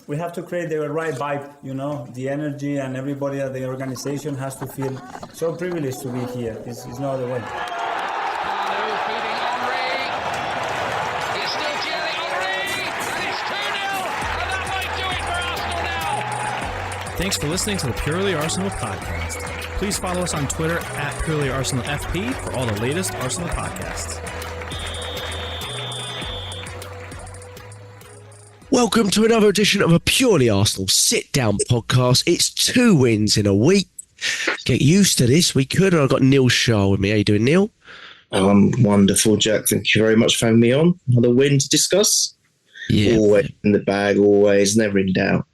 we have to create the right vibe, the energy, and everybody at the organization has to feel so privileged to be here. It's no other way. Thanks for listening to the Purely Arsenal podcast. Please follow us on Twitter at PurelyArsenalFP for all the latest Arsenal podcasts. Welcome to another edition of a Purely Arsenal sit-down podcast. It's 2 wins in a week. Get used to this. We could. I've got Neil Shah with me. How you doing, Neil? Oh, I'm wonderful, Jack. Thank you very much for having me on. Another win to discuss. Yeah. Always in the bag, always, never in doubt.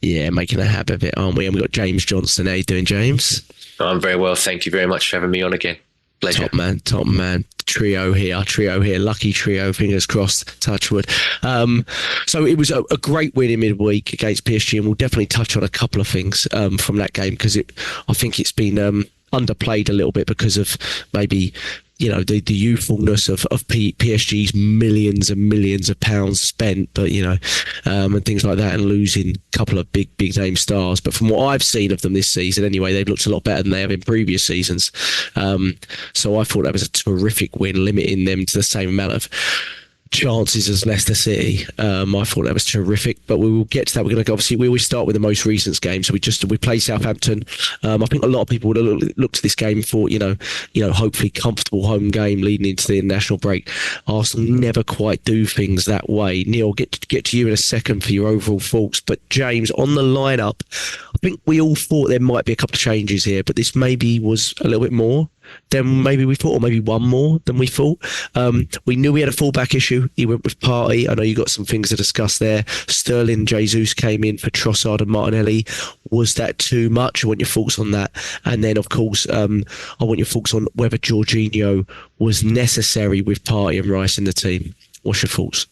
Yeah, making a habit of it, aren't we? And we've got James Johnstone. How you doing, James? I'm very well. Thank you very much for having me on again. Pleasure. Top man. Trio here. Lucky trio, fingers crossed, touch wood. So it was a great win in midweek against PSG, and we'll definitely touch on a couple of things from that game, because I think it's been underplayed a little bit because of maybe the youthfulness of PSG's millions and millions of pounds spent, but and things like that, and losing a couple of big name stars. But from what I've seen of them this season anyway, they've looked a lot better than they have in previous seasons. So I thought that was a terrific win, limiting them to the same amount of chances as Leicester City. I thought that was terrific, but we will get to that. We're going to obviously we always start with the most recent game. So we play Southampton. I think a lot of people would have looked at this game and thought, hopefully comfortable home game leading into the international break. Arsenal never quite do things that way. Neil, get to you in a second for your overall thoughts. But James, on the lineup, I think we all thought there might be a couple of changes here, but this maybe was a little bit more than maybe we thought, or maybe one more than we thought. We knew we had a fullback issue. He went with Partey. I know you got some things to discuss there. Sterling, Jesus came in for Trossard and Martinelli. Was that too much? I want your thoughts on that. And then, of course, I want your thoughts on whether Jorginho was necessary with Partey and Rice in the team. What's your thoughts?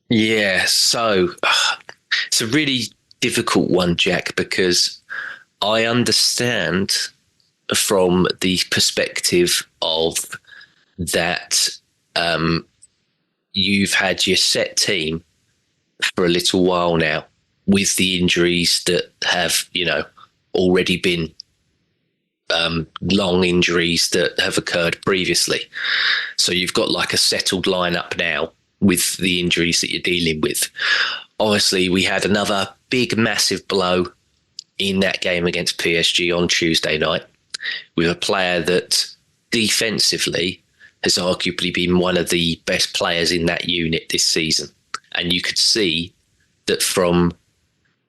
Yeah, so it's a really difficult one, Jack, because I understand from the perspective of that you've had your set team for a little while now, with the injuries that have already been long injuries that have occurred previously. So you've got like a settled lineup now with the injuries that you're dealing with. Obviously, we had another big, massive blow in that game against PSG on Tuesday night, with a player that defensively has arguably been one of the best players in that unit this season. And you could see that from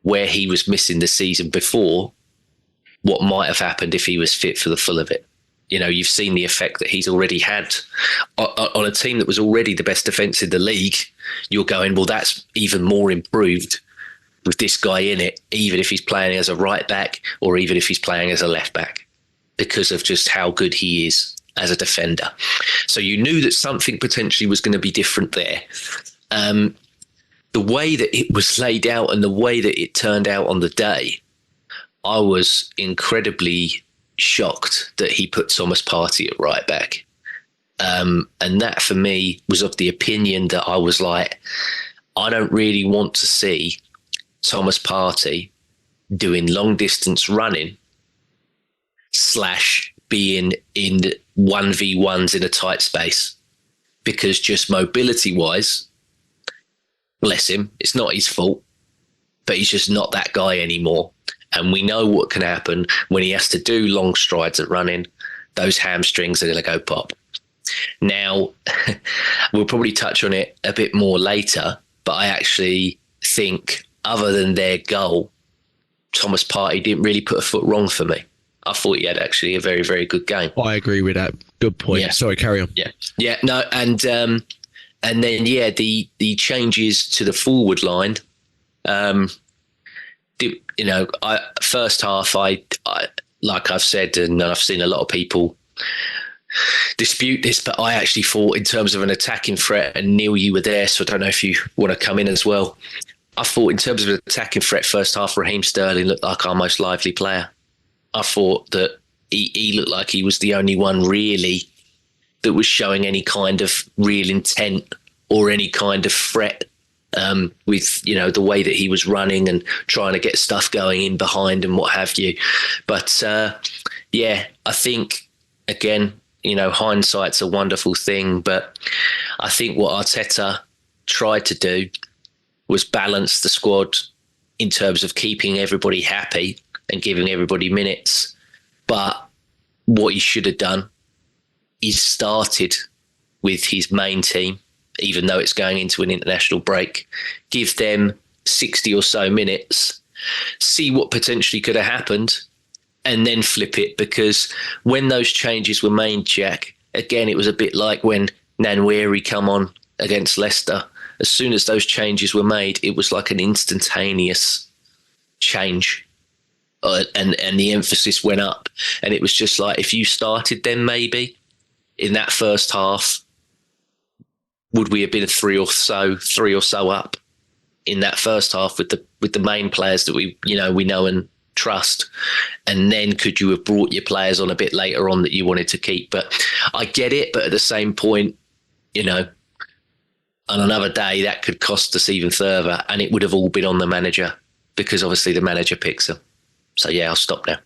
where he was missing the season before, what might have happened if he was fit for the full of it. You've seen the effect that he's already had on a team that was already the best defence in the league. You're going, well, that's even more improved with this guy in it, even if he's playing as a right back or even if he's playing as a left back, because of just how good he is as a defender. So you knew that something potentially was going to be different there. The way that it was laid out and the way that it turned out on the day, I was incredibly shocked that he put Thomas Partey at right back. And that for me was of the opinion that I was like, I don't really want to see Thomas Partey doing long distance running / being in 1v1s in a tight space, because just mobility wise, bless him, it's not his fault, but he's just not that guy anymore. And we know what can happen when he has to do long strides at running. Those hamstrings are going to go pop. Now, we'll probably touch on it a bit more later, but I actually think other than their goal, Thomas Partey didn't really put a foot wrong for me. I thought he had actually a very, very good game. I agree with that. Good point. Yeah. Sorry, carry on. Yeah. No, and then the changes to the forward line. First half, I like I've said, and I've seen a lot of people dispute this, but I actually thought in terms of an attacking threat, and Neil, you were there, so I don't know if you want to come in as well. I thought in terms of an attacking threat, first half, Raheem Sterling looked like our most lively player. I thought that he looked like he was the only one really that was showing any kind of real intent or any kind of threat with, you know, the way that he was running and trying to get stuff going in behind and what have you. But yeah, I think, again, you know, hindsight's a wonderful thing, but I think what Arteta tried to do was balance the squad in terms of keeping everybody happy and giving everybody minutes. But what he should have done is started with his main team, even though it's going into an international break, give them 60 or so minutes, see what potentially could have happened, and then flip it. Because when those changes were made, Jack, again, it was a bit like when Nwaneri come on against Leicester. As soon as those changes were made, it was like an instantaneous change. And the emphasis went up. And it was just like, if you started then maybe in that first half, would we have been three or so up in that first half with the main players that we know and trust? And then could you have brought your players on a bit later on that you wanted to keep? But I get it. But at the same point, you know, on another day that could cost us even further, and it would have all been on the manager, because obviously the manager picks them. So yeah, I'll stop now.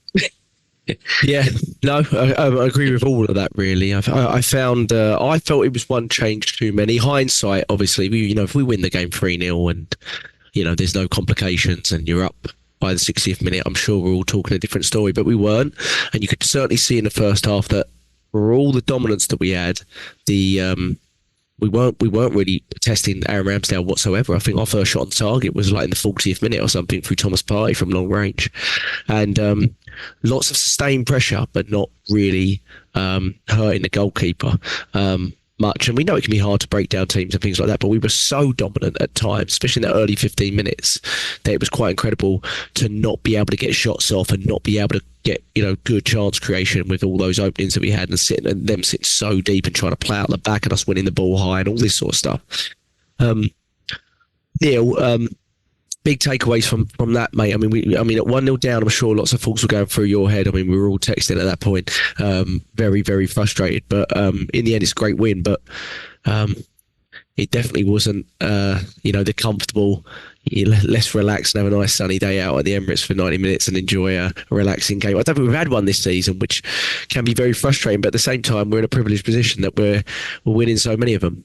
Yeah, no, I agree with all of that. Really, I found I felt it was one change too many. Hindsight, obviously, if we win the game 3-0 and there's no complications and you're up by the 60th minute, I'm sure we're all talking a different story. But we weren't, and you could certainly see in the first half that for all the dominance that we had, we weren't really testing Aaron Ramsdale whatsoever. I think our first shot on target was like in the 40th minute or something through Thomas Partey from long range, and lots of sustained pressure, but not really hurting the goalkeeper much. And we know it can be hard to break down teams and things like that, but we were so dominant at times, especially in the early 15 minutes, that it was quite incredible to not be able to get shots off and not be able to get good chance creation with all those openings that we had, and them sitting so deep and trying to play out the back and us winning the ball high and all this sort of stuff. Neil, big takeaways from that, mate. I mean, at 1-0 down, I'm sure lots of thoughts were going through your head. I mean, we were all texting at that point, very, very frustrated. But in the end, it's a great win. But it definitely wasn't, the comfortable, let's relax and have a nice sunny day out at the Emirates for 90 minutes and enjoy a relaxing game. I don't think we've had one this season, which can be very frustrating. But at the same time, we're in a privileged position that we're winning so many of them.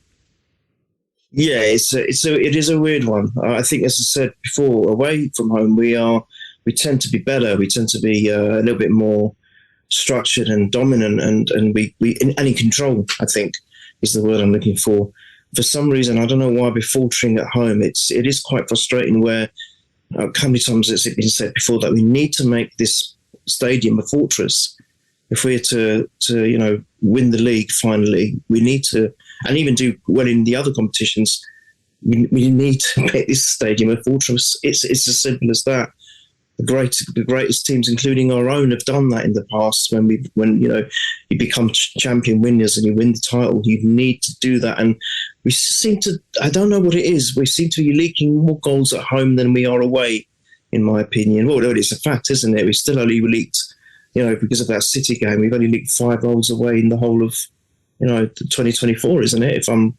Yeah, it is a weird one. I think, as I said before, away from home we tend to be better. We tend to be a little bit more structured and dominant, and we in control, I think, is the word I'm looking for. For some reason, I don't know why we're faltering at home. It is quite frustrating. Where how many times has it been said before that we need to make this stadium a fortress if we're to win the league finally. We need to. And even do well in the other competitions, we need to make this stadium a fortress. It's as simple as that. The greatest teams, including our own, have done that in the past. When you become champion winners and you win the title, you need to do that. And we seem to, I don't know what it is, we seem to be leaking more goals at home than we are away, in my opinion. Well, it's a fact, isn't it? We still only leaked, because of that City game, we've only leaked 5 goals away in the whole of 2024, isn't it? If I'm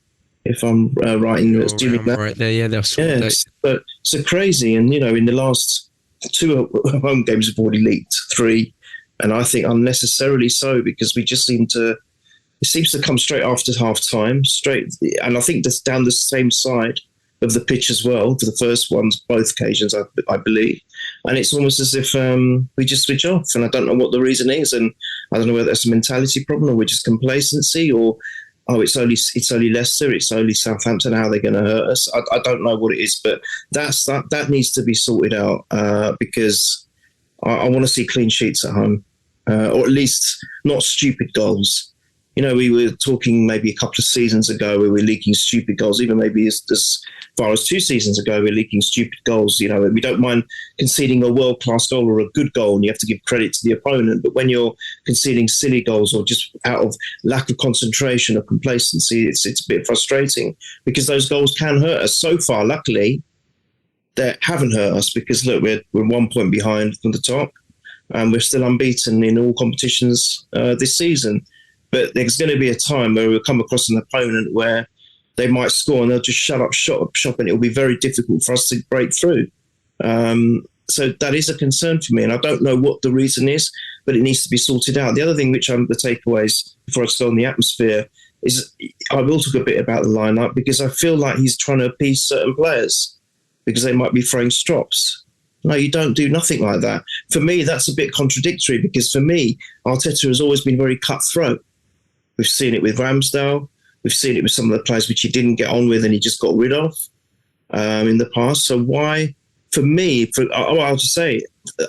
right in doing that. Right there, yeah, that's but so crazy. And in the last 2 home games, we've already leaked 3, and I think unnecessarily so, because we just it seems to come straight after half time, and I think that's down the same side of the pitch as well for the first ones, both occasions, I believe. And it's almost as if we just switch off, and I don't know what the reason is, and I don't know whether that's a mentality problem or we're just complacency, or it's only Leicester, it's only Southampton, how are they going to hurt us? I don't know what it is, but that needs to be sorted out, because I want to see clean sheets at home, or at least not stupid goals. We were talking maybe a couple of seasons ago where we're leaking stupid goals, even maybe as far as 2 seasons ago, we're leaking stupid goals. We don't mind conceding a world-class goal or a good goal, and you have to give credit to the opponent. But when you're conceding silly goals or just out of lack of concentration or complacency, it's a bit frustrating, because those goals can hurt us. So far, luckily, they haven't hurt us, because, look, we're 1 point behind from the top, and we're still unbeaten in all competitions this season. But there's going to be a time where we'll come across an opponent where they might score and they'll just shut up shop, and it'll be very difficult for us to break through. So that is a concern for me, and I don't know what the reason is, but it needs to be sorted out. The other thing, which the takeaways before I start on the atmosphere, is I will talk a bit about the lineup, because I feel like he's trying to appease certain players because they might be throwing strops. No, you don't do nothing like that. For me, that's a bit contradictory, because for me, Arteta has always been very cutthroat. We've seen it with Ramsdale. We've seen it with some of the players which he didn't get on with and he just got rid of in the past. So why, for me, I'll just say,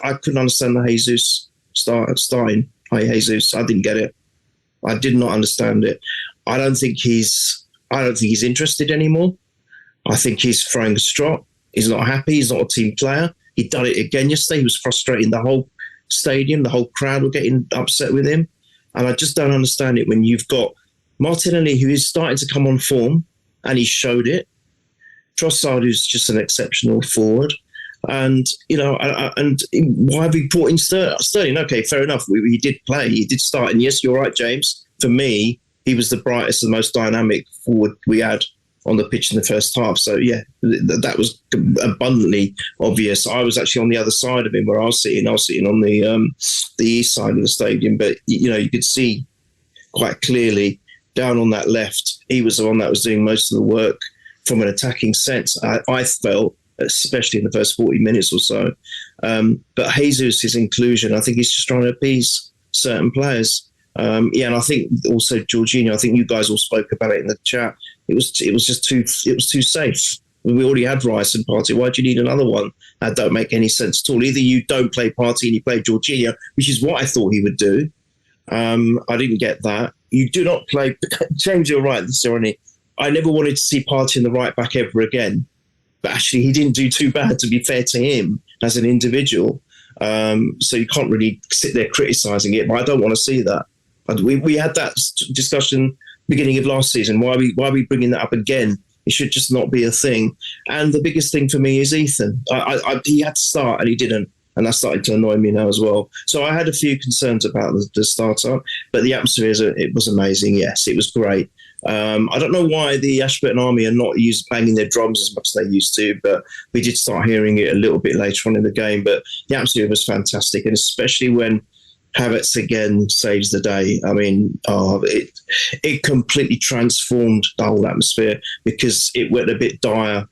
I couldn't understand the Jesus starting. Hi, Jesus. I didn't get it. I did not understand it. I don't think he's interested anymore. I think he's throwing a strop. He's not happy. He's not a team player. He done it again yesterday. He was frustrating the whole stadium. The whole crowd were getting upset with him. And I just don't understand it when you've got Martinelli, who is starting to come on form, and he showed it. Trossard, who's just an exceptional forward. And, and why have we brought in Sterling? Okay, fair enough. He did play. He did start. And yes, you're right, James. For me, he was the brightest and most dynamic forward we had on the pitch in the first half. So, yeah, that was abundantly obvious. I was actually on the other side of him where I was sitting. I was sitting on the east side of the stadium. But, you could see quite clearly down on that left, he was the one that was doing most of the work from an attacking sense. I felt, especially in the first 40 minutes or so. But Jesus' inclusion, I think he's just trying to appease certain players. And I think also Jorginho, I think you guys all spoke about it in the chat. It was too safe. We already had Rice and Partey. Why do you need another one? That don't make any sense at all. Either you don't play Partey and you play Jorginho, which is what I thought he would do. I didn't get that. You do not play... James, you're right, Sereni. I never wanted to see Partey in the right back ever again. But actually, he didn't do too bad, to be fair to him, as an individual. So you can't really sit there criticising it, but I don't want to see that. We had that discussion beginning of last season. Why are we bringing that up again? It should just not be a thing. And the biggest thing for me is Ethan. He had to start and he didn't. And that started to annoy me now as well. So I had a few concerns about the start-up, but the atmosphere, it was amazing. Yes, it was great. I don't know why the Ashburton Army are not banging their drums as much as they used to, but we did start hearing it a little bit later on in the game. But the atmosphere was fantastic, and especially when Havertz again saves the day. I mean, it completely transformed the whole atmosphere, because it went a bit dire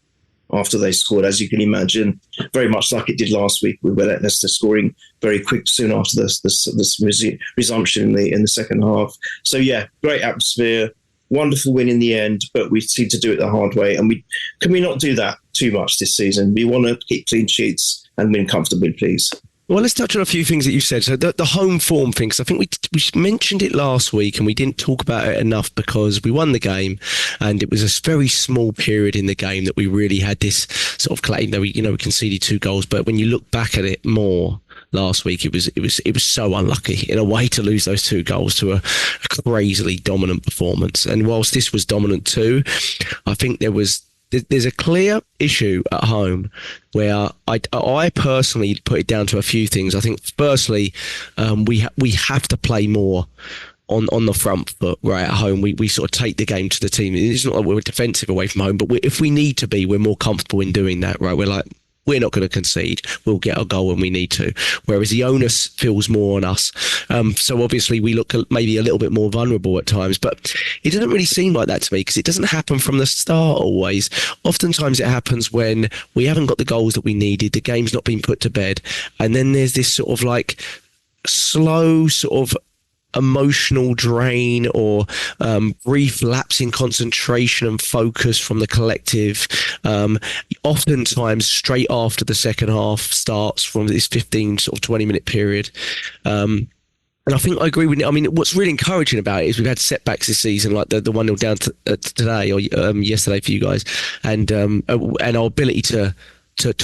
after they scored, as you can imagine, very much like it did last week with Leicester scoring very quick soon after the resumption in the second half. So yeah, great atmosphere, wonderful win in the end, but we seem to do it the hard way. And can we not do that too much this season? We want to keep clean sheets and win comfortably, please. Well, let's touch on a few things that you said. So the home form thing, because I think we mentioned it last week and we didn't talk about it enough because we won the game, and it was a very small period in the game that we really had this sort of claim that we conceded 2 goals. But when you look back at it more last week, it was so unlucky in a way to lose those 2 goals to a crazily dominant performance. And whilst this was dominant too, I think there's a clear issue at home where I personally put it down to a few things. I think firstly, we have to play more on the front foot right at home. We sort of take the game to the team. It's not like we're defensive away from home, but if we need to be, we're more comfortable in doing that, right? We're like, we're not going to concede. We'll get our goal when we need to. Whereas the onus feels more on us. So obviously we look maybe a little bit more vulnerable at times, but it doesn't really seem like that to me, because it doesn't happen from the start always. Oftentimes it happens when we haven't got the goals that we needed, the game's not been put to bed, and then there's this sort of like slow sort of emotional drain or brief lapse in concentration and focus from the collective, oftentimes straight after the second half starts, from this 15 sort of 20 minute period. And I think I agree with. I mean, what's really encouraging about it is we've had setbacks this season, like the 1-0 down today or yesterday for you guys, and our ability to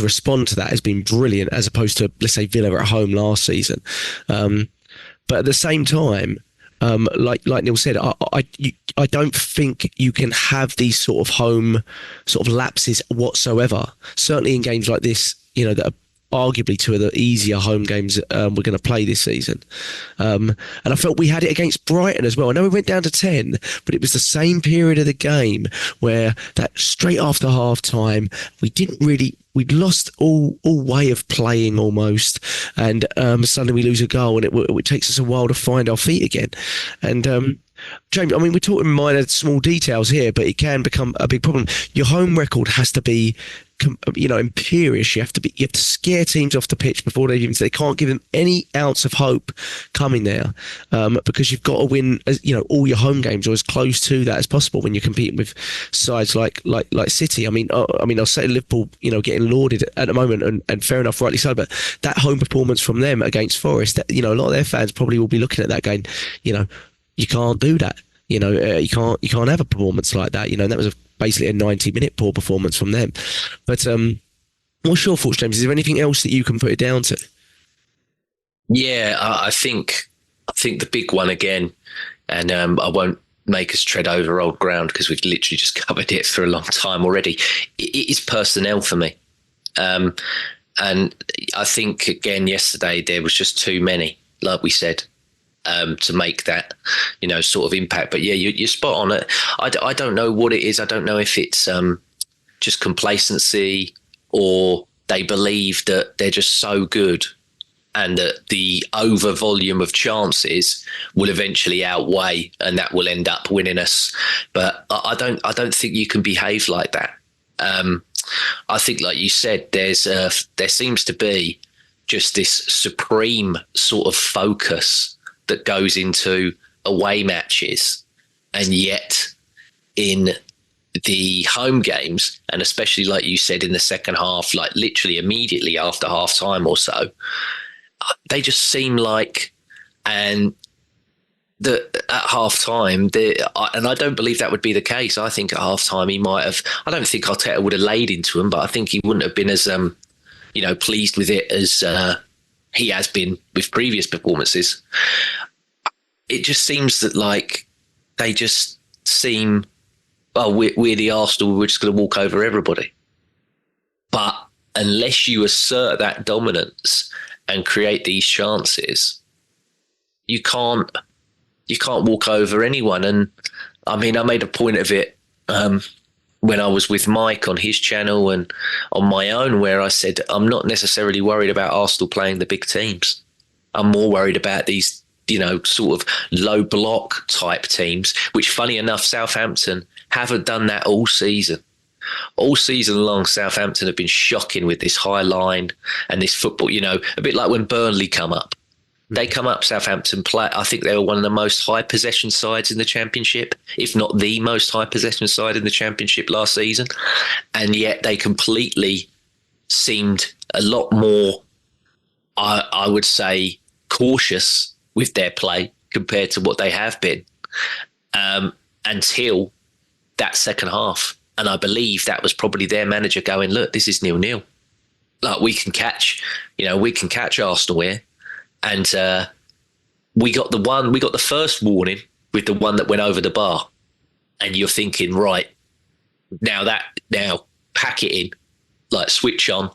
respond to that has been brilliant, as opposed to, let's say, Villa at home last season. But at the same time, like Neil said, I don't think you can have these sort of home sort of lapses whatsoever. Certainly in games like this, that are arguably two of the easier home games we're going to play this season. And I felt we had it against Brighton as well. I know we went down to 10, but it was the same period of the game where that straight after half time, we'd lost all way of playing almost. And suddenly we lose a goal and it takes us a while to find our feet again. And James, I mean, we're talking minor, small details here, but it can become a big problem. Your home record has to be, imperious. You have to scare teams off the pitch before they can't give them any ounce of hope coming there, because you've got to win, all your home games or as close to that as possible when you're competing with sides like City. I mean, I'll say Liverpool, getting lauded at the moment, and fair enough, rightly so. But that home performance from them against Forest, a lot of their fans probably will be looking at that going, you can't do that. You can't have a performance like that. And that was basically a 90-minute poor performance from them. But what's your thoughts, James? Is there anything else that you can put it down to? Yeah, I think the big one again, and I won't make us tread over old ground because we've literally just covered it for a long time already. It is personnel for me. And I think, again, yesterday there was just too many, like we said, to make that, sort of impact. But yeah, you're spot on it. I don't know what it is. I don't know if it's just complacency or they believe that they're just so good and that the over volume of chances will eventually outweigh and that will end up winning us. But I don't think you can behave like that. I think, like you said, there seems to be just this supreme sort of focus that goes into away matches, and yet in the home games, and especially like you said in the second half, like literally immediately after half time or so, they just seem like, and at half time, and I don't believe that would be the case. I think at half time he might have, I don't think Arteta would have laid into him, but I think he wouldn't have been as pleased with it as he has been with previous performances. It just seems that they just seem, we're the Arsenal, we're just going to walk over everybody. But unless you assert that dominance and create these chances, you can't walk over anyone. And I mean, I made a point of it when I was with Mike on his channel and on my own, where I said, I'm not necessarily worried about Arsenal playing the big teams. I'm more worried about these, sort of low block type teams, which funny enough, Southampton haven't done that all season. All season long, Southampton have been shocking with this high line and this football, a bit like when Burnley come up. They come up, Southampton play. I think they were one of the most high possession sides in the Championship, if not the most high possession side in the Championship last season. And yet they completely seemed a lot more, I would say, cautious with their play compared to what they have been until that second half. And I believe that was probably their manager going, look, this is 0-0. Like we can catch Arsenal here. And we got the first warning with the one that went over the bar. And you're thinking, right, now pack it in, like switch on.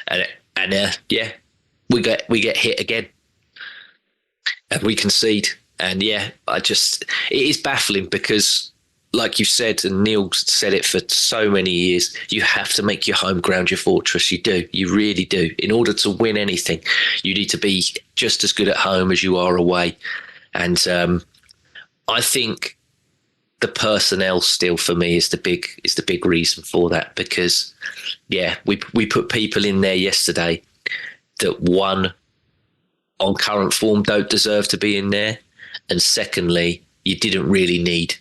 And we get hit again. And we concede. And it is baffling because, like you said, and Neil said it for so many years, you have to make your home ground your fortress. You do. You really do. In order to win anything, you need to be just as good at home as you are away. And I think the personnel still for me is the big reason for that, because we put people in there yesterday that, one, on current form don't deserve to be in there, and secondly, you didn't really need,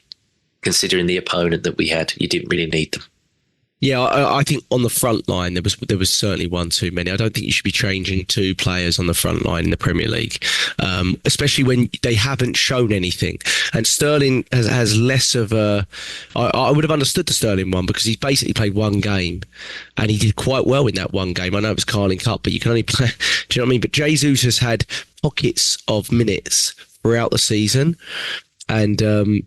considering the opponent that we had, you didn't really need them. Yeah, I think on the front line there was certainly one too many. I don't think you should be changing two players on the front line in the Premier League, especially when they haven't shown anything. And Sterling has less of a. I would have understood the Sterling one because he's basically played one game, and he did quite well in that one game. I know it was Carling Cup, but you can only play. Do you know what I mean? But Jesus has had pockets of minutes throughout the season, and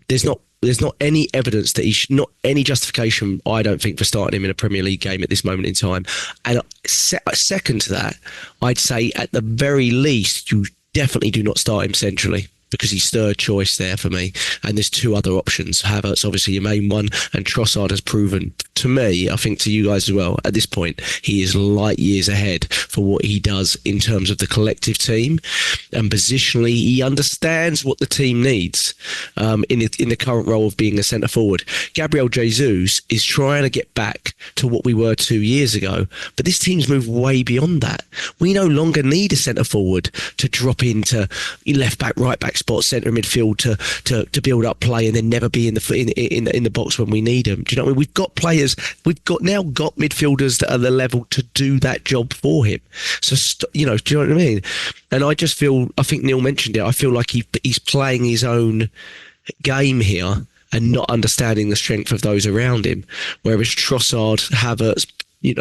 there's not there's not any evidence that not any justification, I don't think, for starting him in a Premier League game at this moment in time. And second to that, I'd say at the very least, you definitely do not start him centrally, because he's third choice there for me. And there's two other options. Havertz, obviously your main one, and Trossard has proven to me, I think to you guys as well, at this point, he is light years ahead for what he does in terms of the collective team. And positionally, he understands what the team needs in the current role of being a centre forward. Gabriel Jesus is trying to get back to what we were 2 years ago, but this team's moved way beyond that. We no longer need a centre forward to drop into left back, right back spot, centre midfield to build up play and then never be in the box when we need them. Do you know what I mean? We've got players, now got midfielders that are the level to do that job for him. So do you know what I mean? And I just feel, I think Neil mentioned it, I feel like he's playing his own game here and not understanding the strength of those around him. Whereas Trossard, Havertz,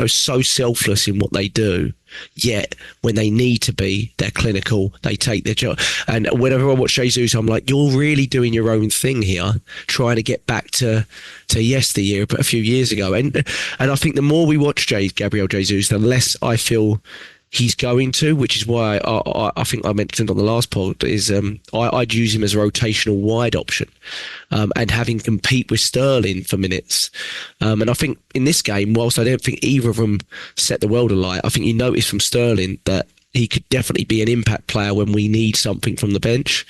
so selfless in what they do, yet when they need to be, they're clinical, they take their job. And whenever I watch Jesus, I'm like, you're really doing your own thing here, trying to get back to yesteryear, but a few years ago. And I think the more we watch Gabriel Jesus, the less I feel he's going to, which is why I think I mentioned on the last pod, is I'd use him as a rotational wide option and having compete with Sterling for minutes. And I think in this game, whilst I don't think either of them set the world alight, I think you noticed from Sterling that he could definitely be an impact player when we need something from the bench.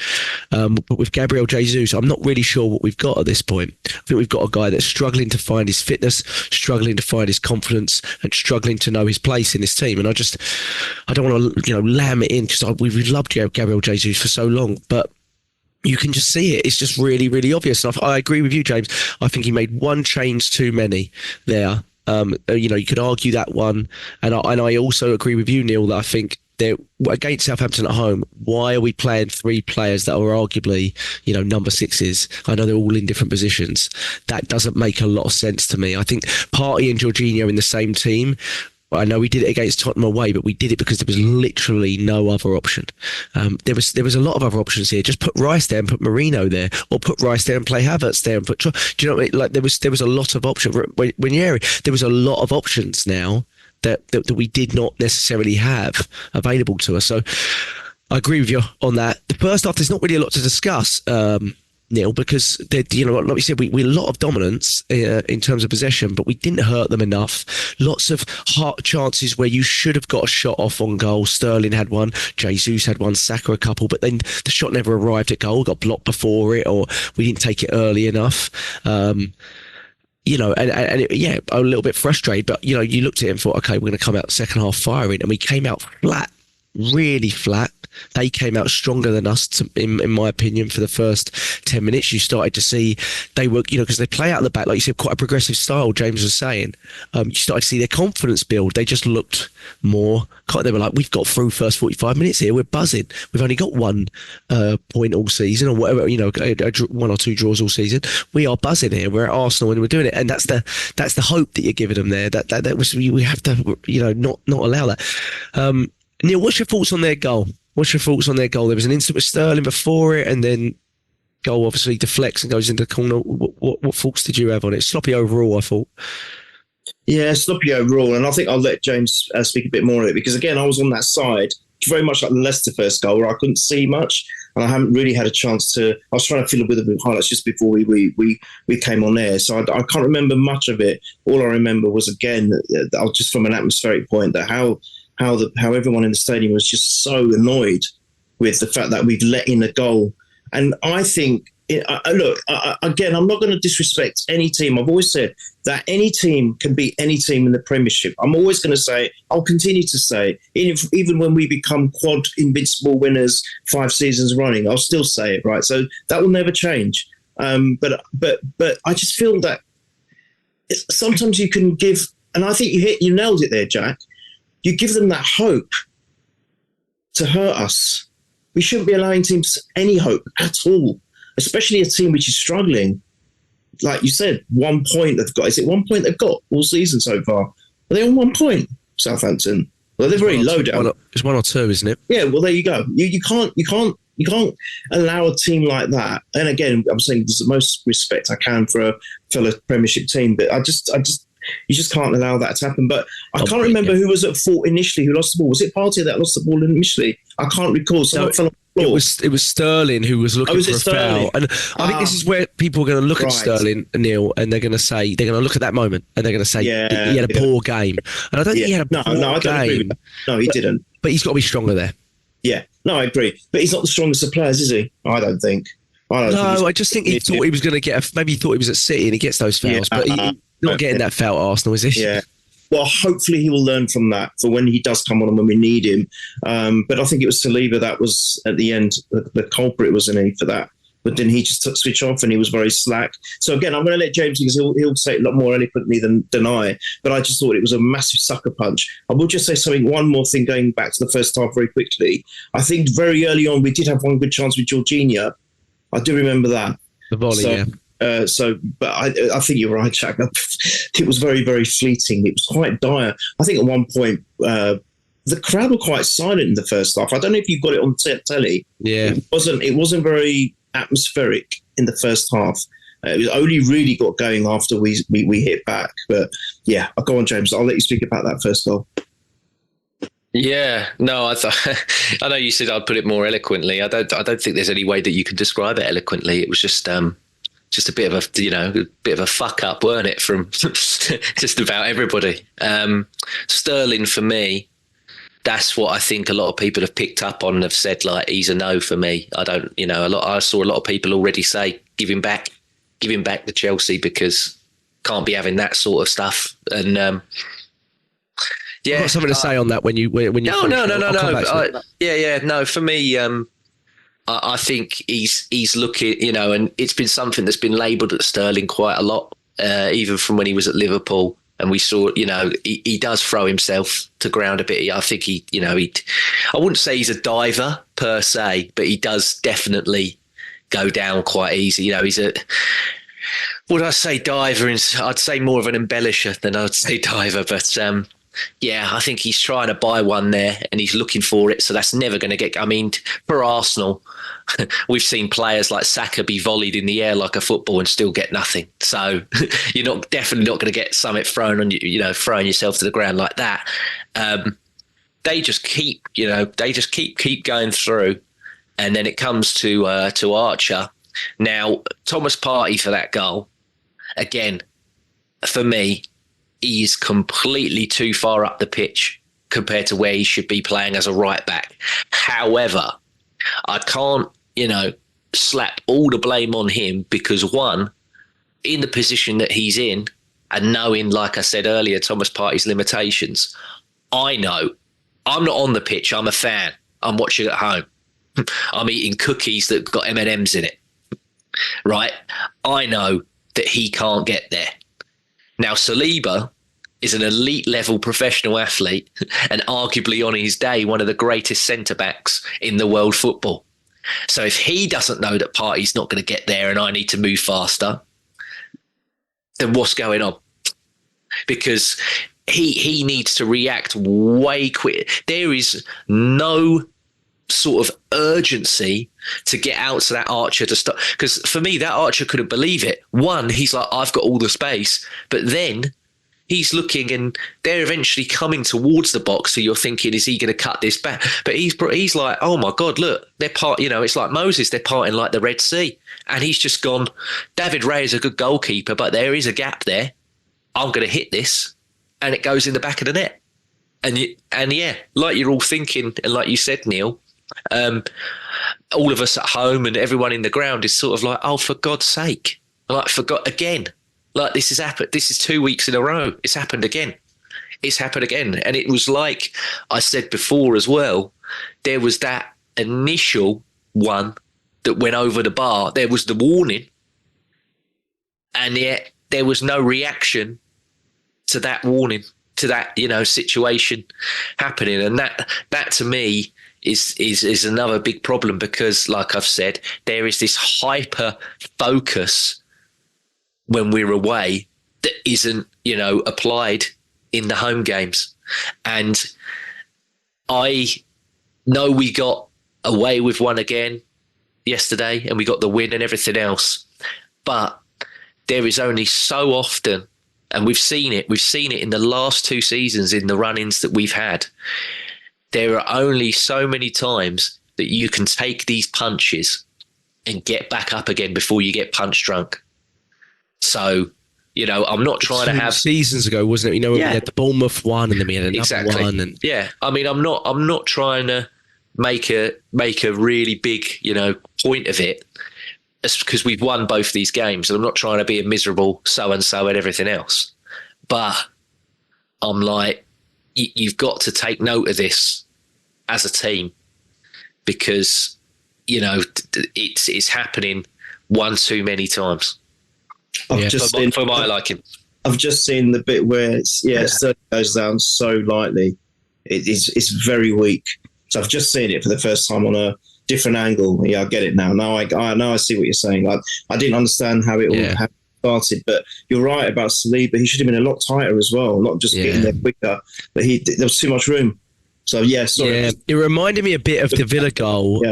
But with Gabriel Jesus, I'm not really sure what we've got at this point. I think we've got a guy that's struggling to find his fitness, struggling to find his confidence, and struggling to know his place in this team. And I don't want to, lamb it in, because we've loved Gabriel Jesus for so long, but you can just see it. It's just really, really obvious. And I agree with you, James. I think he made one change too many there. You could argue that one. And I also agree with you, Neil, that I think against Southampton at home, why are we playing three players that are arguably, number sixes? I know they're all in different positions. That doesn't make a lot of sense to me. I think Partey and Jorginho in the same team, I know we did it against Tottenham away, but we did it because there was literally no other option. There was a lot of other options here. Just put Rice there and put Marino there, or put Rice there and play Havertz there and put. Do you know what I mean? Like there was a lot of options. There was a lot of options now that we did not necessarily have available to us. So I agree with you on that. The first half, there's not really a lot to discuss, Neil, because like we said, we a lot of dominance in terms of possession, but we didn't hurt them enough. Lots of hard chances where you should have got a shot off on goal. Sterling had one, Jesus had one, Saka a couple, but then the shot never arrived at goal, got blocked before it, or we didn't take it early enough. A little bit frustrated, but you looked at it and thought, okay, we're going to come out second half firing, and we came out flat, really flat. They came out stronger than us, in my opinion, for the first 10 minutes. You started to see they were, because they play out the back, like you said, quite a progressive style, James was saying. You started to see their confidence build. They just looked more, they were like, we've got through first 45 minutes here, we're buzzing. We've only got 1 point all season, or whatever, 1 or 2 draws all season. We are buzzing here. We're at Arsenal and we're doing it. And that's the hope that you're giving them there. That was, we have to, not allow that. Neil, what's your thoughts on their goal? There was an instant with Sterling before it, and then goal obviously deflects and goes into the corner. What thoughts did you have on it? Sloppy overall, I thought. Yeah, sloppy overall. And I think I'll let James speak a bit more on it, because, again, I was on that side, very much like the Leicester first goal, where I couldn't see much, and I haven't really had a chance to. I was trying to fill it with a bit of highlights just before we came on there, so I can't remember much of it. All I remember was, again, just from an atmospheric point, that how everyone in the stadium was just so annoyed with the fact that we've let in a goal. And I think, again, I'm not going to disrespect any team. I've always said that any team can beat any team in the Premiership. I'm always going to say, I'll continue to say, even when we become quad invincible winners 5 seasons running, I'll still say it, right? So that will never change. But I just feel that sometimes you can give, and I think you nailed it there, Jack. You give them that hope to hurt us. We shouldn't be allowing teams any hope at all, especially a team which is struggling. Like you said, 1 point they've got. Is it 1 point they've got all season so far? Are they on 1 point, Southampton? Well, they're very low down. It's 1 or 2, isn't it? Yeah, well, there you go. You can't You can't allow a team like that. And again, I'm saying there's the most respect I can for a fellow Premiership team, but you just can't allow that to happen. But I can't remember who was at fault initially, who lost the ball. Was it Partey that lost the ball initially? I can't recall. Someone fell on the floor. It was Sterling who was looking for a foul. And I think this is where people are going to look at Sterling, Neil, and they're going to look at that moment and they're going to say he had a poor game. And I don't think he had a poor game. I don't agree with that. No, he didn't. But he's got to be stronger there. Yeah, no, I agree. But he's not the strongest of players, is he? I don't think. I just think he thought he was going to get maybe he thought he was at City and he gets those fouls, but he's not getting that foul at Arsenal, is he? Yeah. Well, hopefully he will learn from that for when he does come on and when we need him. But I think it was Saliba that was at the end the culprit, wasn't he, for that? But then he just took switch off and he was very slack. So again, I'm going to let James, because he'll say it a lot more eloquently than I. But I just thought it was a massive sucker punch. I will just say one more thing going back to the first half very quickly. I think very early on we did have one good chance with Jorginho. I do remember that. The volley, yeah. But I think you're right, Jack. It was very, very fleeting. It was quite dire. I think at one point the crowd were quite silent in the first half. I don't know if you got it on telly. Yeah, it wasn't very atmospheric in the first half. It was only really got going after we hit back. But yeah, I'll go on, James. I'll let you speak about that first goal. Yeah, no, I know you said I'd put it more eloquently. I don't think there's any way that you can describe it eloquently. It was just a bit of a fuck up, weren't it, from just about everybody. Sterling, for me, that's what I think a lot of people have picked up on and have said, like, he's a no for me. I saw a lot of people already say, give him back to Chelsea, because can't be having that sort of stuff. And yeah, I've got something to say on that when you No. No, for me, I think he's looking, and it's been something that's been labelled at Sterling quite a lot, even from when he was at Liverpool. And we saw, he does throw himself to ground a bit. I think I wouldn't say he's a diver per se, but he does definitely go down quite easy. He's would I say diver? I'd say more of an embellisher than I'd say diver, but yeah, I think he's trying to buy one there and he's looking for it. So that's never going to get... I mean, for Arsenal, we've seen players like Saka be volleyed in the air like a football and still get nothing. So you're definitely not going to get something thrown on you, throwing yourself to the ground like that. They just keep going through. And then it comes to Archer. Now, Thomas Partey for that goal, again, for me, he is completely too far up the pitch compared to where he should be playing as a right back. However, I can't, slap all the blame on him, because one, in the position that he's in and knowing, like I said earlier, Thomas Partey's limitations, I know I'm not on the pitch. I'm a fan. I'm watching at home. I'm eating cookies that got M&Ms in it. Right? I know that he can't get there. Now, Saliba is an elite level professional athlete and arguably on his day one of the greatest centre-backs in the world football. So if he doesn't know that Partey's not going to get there and I need to move faster, then what's going on? Because he needs to react way quicker. There is no sort of urgency to get out to that Archer to stop. Because for me, that Archer couldn't believe it. One, he's like, I've got all the space. But then he's looking and they're eventually coming towards the box. So you're thinking, is he going to cut this back? But he's like, oh my God, look, they're it's like Moses. They're parting like the Red Sea. And he's just gone, David Raya is a good goalkeeper, but there is a gap there. I'm going to hit this. And it goes in the back of the net. And yeah, like you're all thinking, and like you said, Neil, all of us at home and everyone in the ground is sort of like, oh, for God's sake, like, forgot again. Like, this has happened. This is 2 weeks in a row. It's happened again. And it was like I said before as well, there was that initial one that went over the bar. There was the warning. And yet there was no reaction to that warning, to that, situation happening. And that to me is another big problem, because like I've said, there is this hyper focus when we're away that isn't, applied in the home games. And I know we got away with one again yesterday, and we got the win and everything else. But there is only so often, and we've seen it in the last 2 seasons in the run-ins that we've had. There are only so many times that you can take these punches and get back up again before you get punch drunk. So, you know, I'm not trying to have seasons ago, wasn't it? You know, we had the Bournemouth one, and then we had another one. And yeah, I mean, I'm not trying to make a really big, you know, point of it, because we've won both these games, and I'm not trying to be a miserable so-and-so and everything else. But I'm like, you've got to take note of this as a team, because, you know, it's happening one too many times. For my liking. I've just seen the bit where Sterling goes down so lightly. It's very weak. So I've just seen it for the first time on a different angle. Yeah, I get it now. Now I see what you're saying. I didn't understand how it all started, but you're right about Saliba. He should have been a lot tighter as well, not just getting there quicker. But there was too much room. So sorry. Yeah, it reminded me a bit of the Villa goal.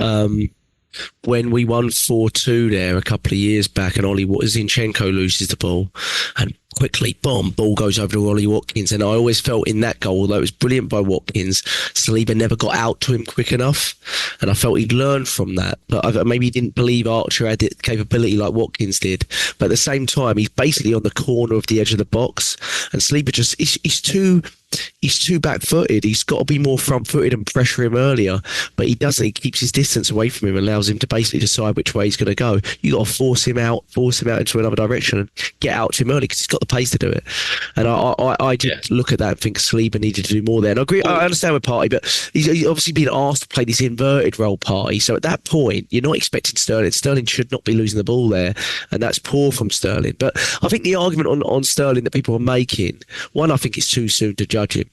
When we won 4-2 there a couple of years back, and Zinchenko loses the ball, and quickly, boom, ball goes over to Ollie Watkins. And I always felt in that goal, although it was brilliant by Watkins, Saliba never got out to him quick enough. And I felt he'd learned from that. But maybe he didn't believe Archer had the capability like Watkins did. But at the same time, he's basically on the corner of the edge of the box. And Saliba just, he's too back-footed. He's got to be more front-footed and pressure him earlier. But he doesn't. He keeps his distance away from him and allows him to basically decide which way he's going to go. You got to force him out into another direction and get out to him early, because he's got the pace to do it. And I did look at that and think Saliba needed to do more there. And I agree. I understand with Partey, but he's obviously been asked to play this inverted role, Partey. So at that point, you're not expecting Sterling. Sterling should not be losing the ball there, and that's poor from Sterling. But I think the argument on Sterling that people are making, one, I think it's too soon to judge him.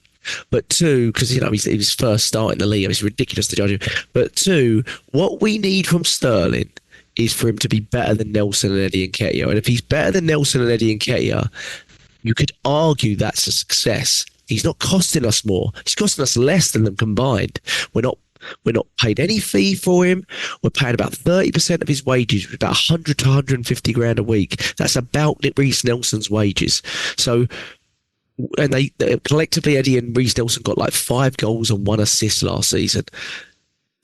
But two, because he was first start in the league, it's ridiculous to judge him. But two, what we need from Sterling is for him to be better than Nelson and Eddie Nketiah. And if he's better than Nelson and Eddie Nketiah, you could argue that's a success. He's not costing us more. He's costing us less than them combined. We're not paid any fee for him. We're paying about 30% of his wages, about 100 to 150 grand a week. That's about Reece Nelson's wages. So, and they collectively, Eddie and Reece Nelson got like 5 goals and 1 assist last season.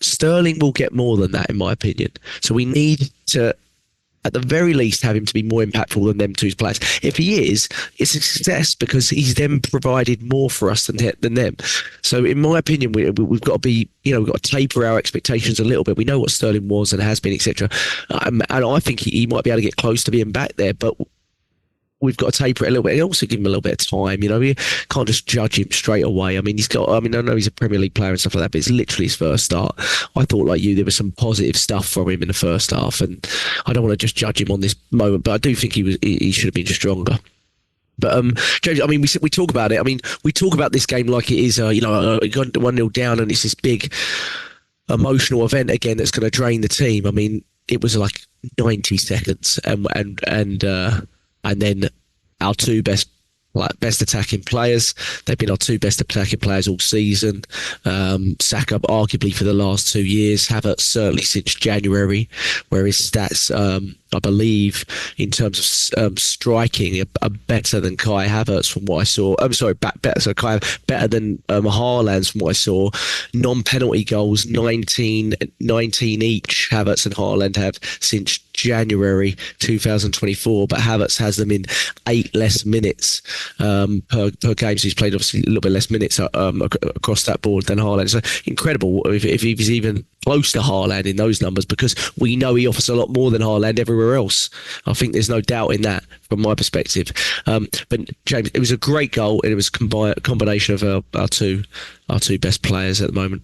Sterling will get more than that, in my opinion. So we need to, at the very least, have him to be more impactful than them two's players. If he is, it's a success because he's then provided more for us than them. So in my opinion, we've got to be, we've got to taper our expectations a little bit. We know what Sterling was and has been, etc. And I think he might be able to get close to being back there, but we've got to taper it a little bit and also give him a little bit of time. We can't just judge him straight away. I know he's a Premier League player and stuff like that, but it's literally his first start. I thought, like you, there was some positive stuff from him in the first half, and I don't want to just judge him on this moment, but I do think he should have been stronger. But James, we talk about it. We talk about this game like it is, it got 1-0 down, and it's this big emotional event again that's going to drain the team. It was like 90 seconds, and then our two best attacking players. They've been our two best attacking players all season. Saka arguably for the last 2 years. Havertz certainly since January, where his stats, I believe, in terms of striking, are better than Kai Havertz from what I saw. Better than Haaland's from what I saw. Non-penalty goals, 19 each. Havertz and Haaland have since January 2024, but Havertz has them in 8 less minutes per game. So he's played obviously a little bit less minutes across that board than Haaland. So incredible if he's even close to Haaland in those numbers, because we know he offers a lot more than Haaland everywhere else. I think there's no doubt in that from my perspective. But James, it was a great goal, and it was a combination of our two best players at the moment.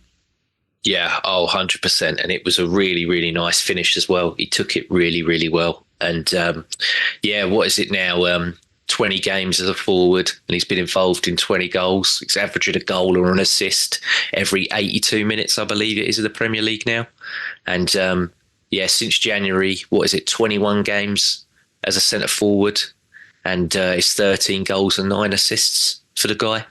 Yeah, 100%. And it was a really, really nice finish as well. He took it really, really well. And what is it now? 20 games as a forward, and he's been involved in 20 goals. He's averaging a goal or an assist every 82 minutes, I believe it is, in the Premier League now. And since January, 21 games as a centre forward, and it's 13 goals and 9 assists for the guy.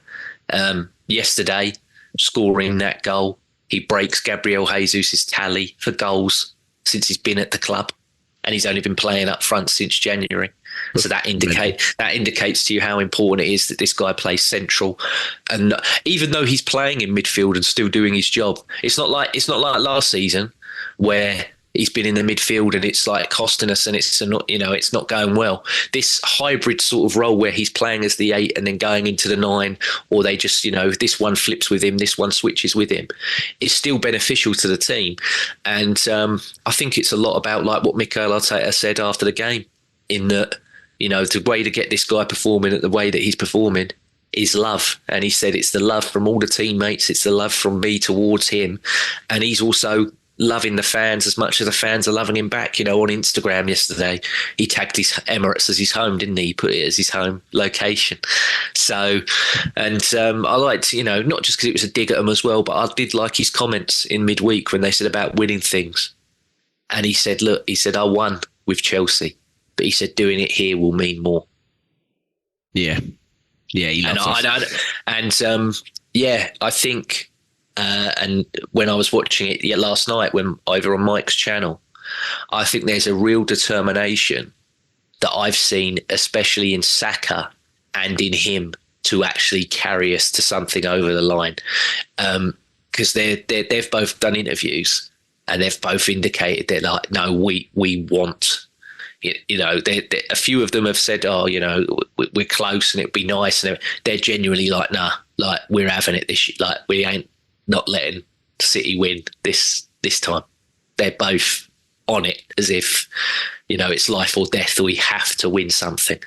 Yesterday, scoring that goal He breaks Gabriel Jesus' tally for goals since he's been at the club, and he's only been playing up front since January. So that indicates to you how important it is that this guy plays central. And even though he's playing in midfield and still doing his job, it's not like last season where he's been in the midfield and it's like costing us and it's not going well. This hybrid sort of role where he's playing as the 8 and then going into the 9, or they just, this one flips with him, this one switches with him, is still beneficial to the team. And I think it's a lot about like what Mikel Arteta said after the game, in that, the way to get this guy performing at the way that he's performing is love. And he said it's the love from all the teammates, it's the love from me towards him. And he's also loving the fans as much as the fans are loving him back. On Instagram yesterday, he tagged his Emirates as his home, didn't he? He put it as his home location. So, and I liked, not just because it was a dig at him as well, but I did like his comments in midweek when they said about winning things. And he said, I won with Chelsea, but he said doing it here will mean more. Yeah. Yeah, he loves us. I think... and when I was watching it last night, when over on Mike's channel, I think there's a real determination that I've seen, especially in Saka and in him, to actually carry us to something over the line. Because they've both done interviews and they've both indicated they're like, no, we want. A few of them have said, we're close and it'd be nice, and they're genuinely like, nah, like we're having it this year, like we ain't not letting City win this time. They're both on it as if, it's life or death, or we have to win something.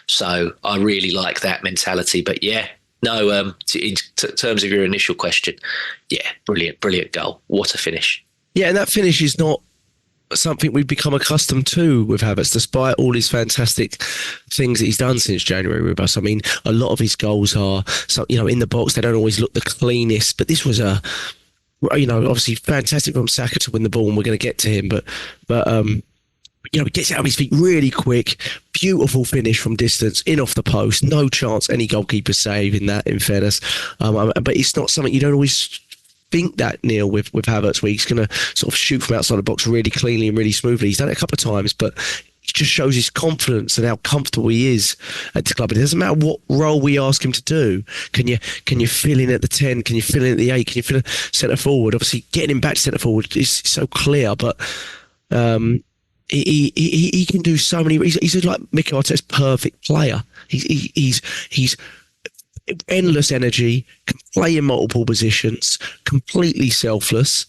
So I really like that mentality. But in terms of your initial question, brilliant goal. What a finish. Yeah, and that finish is not something we've become accustomed to with Havertz, despite all his fantastic things that he's done since January with us. I mean, a lot of his goals are, in the box, they don't always look the cleanest, but this was obviously fantastic from Saka to win the ball, and we're going to get to him, but he gets out of his feet really quick, beautiful finish from distance, in off the post, no chance any goalkeeper save in that, in fairness. But it's not something you don't always think that, Neil, with Havertz, where he's going to sort of shoot from outside the box really cleanly and really smoothly. He's done it a couple of times, but it just shows his confidence and how comfortable he is at the club. It doesn't matter what role we ask him to do. Can you fill in at the 10? Can you fill in at the 8? Can you fill in centre forward? Obviously, getting him back to centre forward is so clear, but he can do so many. He's like Mikel Arteta's perfect player. He's endless energy, can play in multiple positions, completely selfless,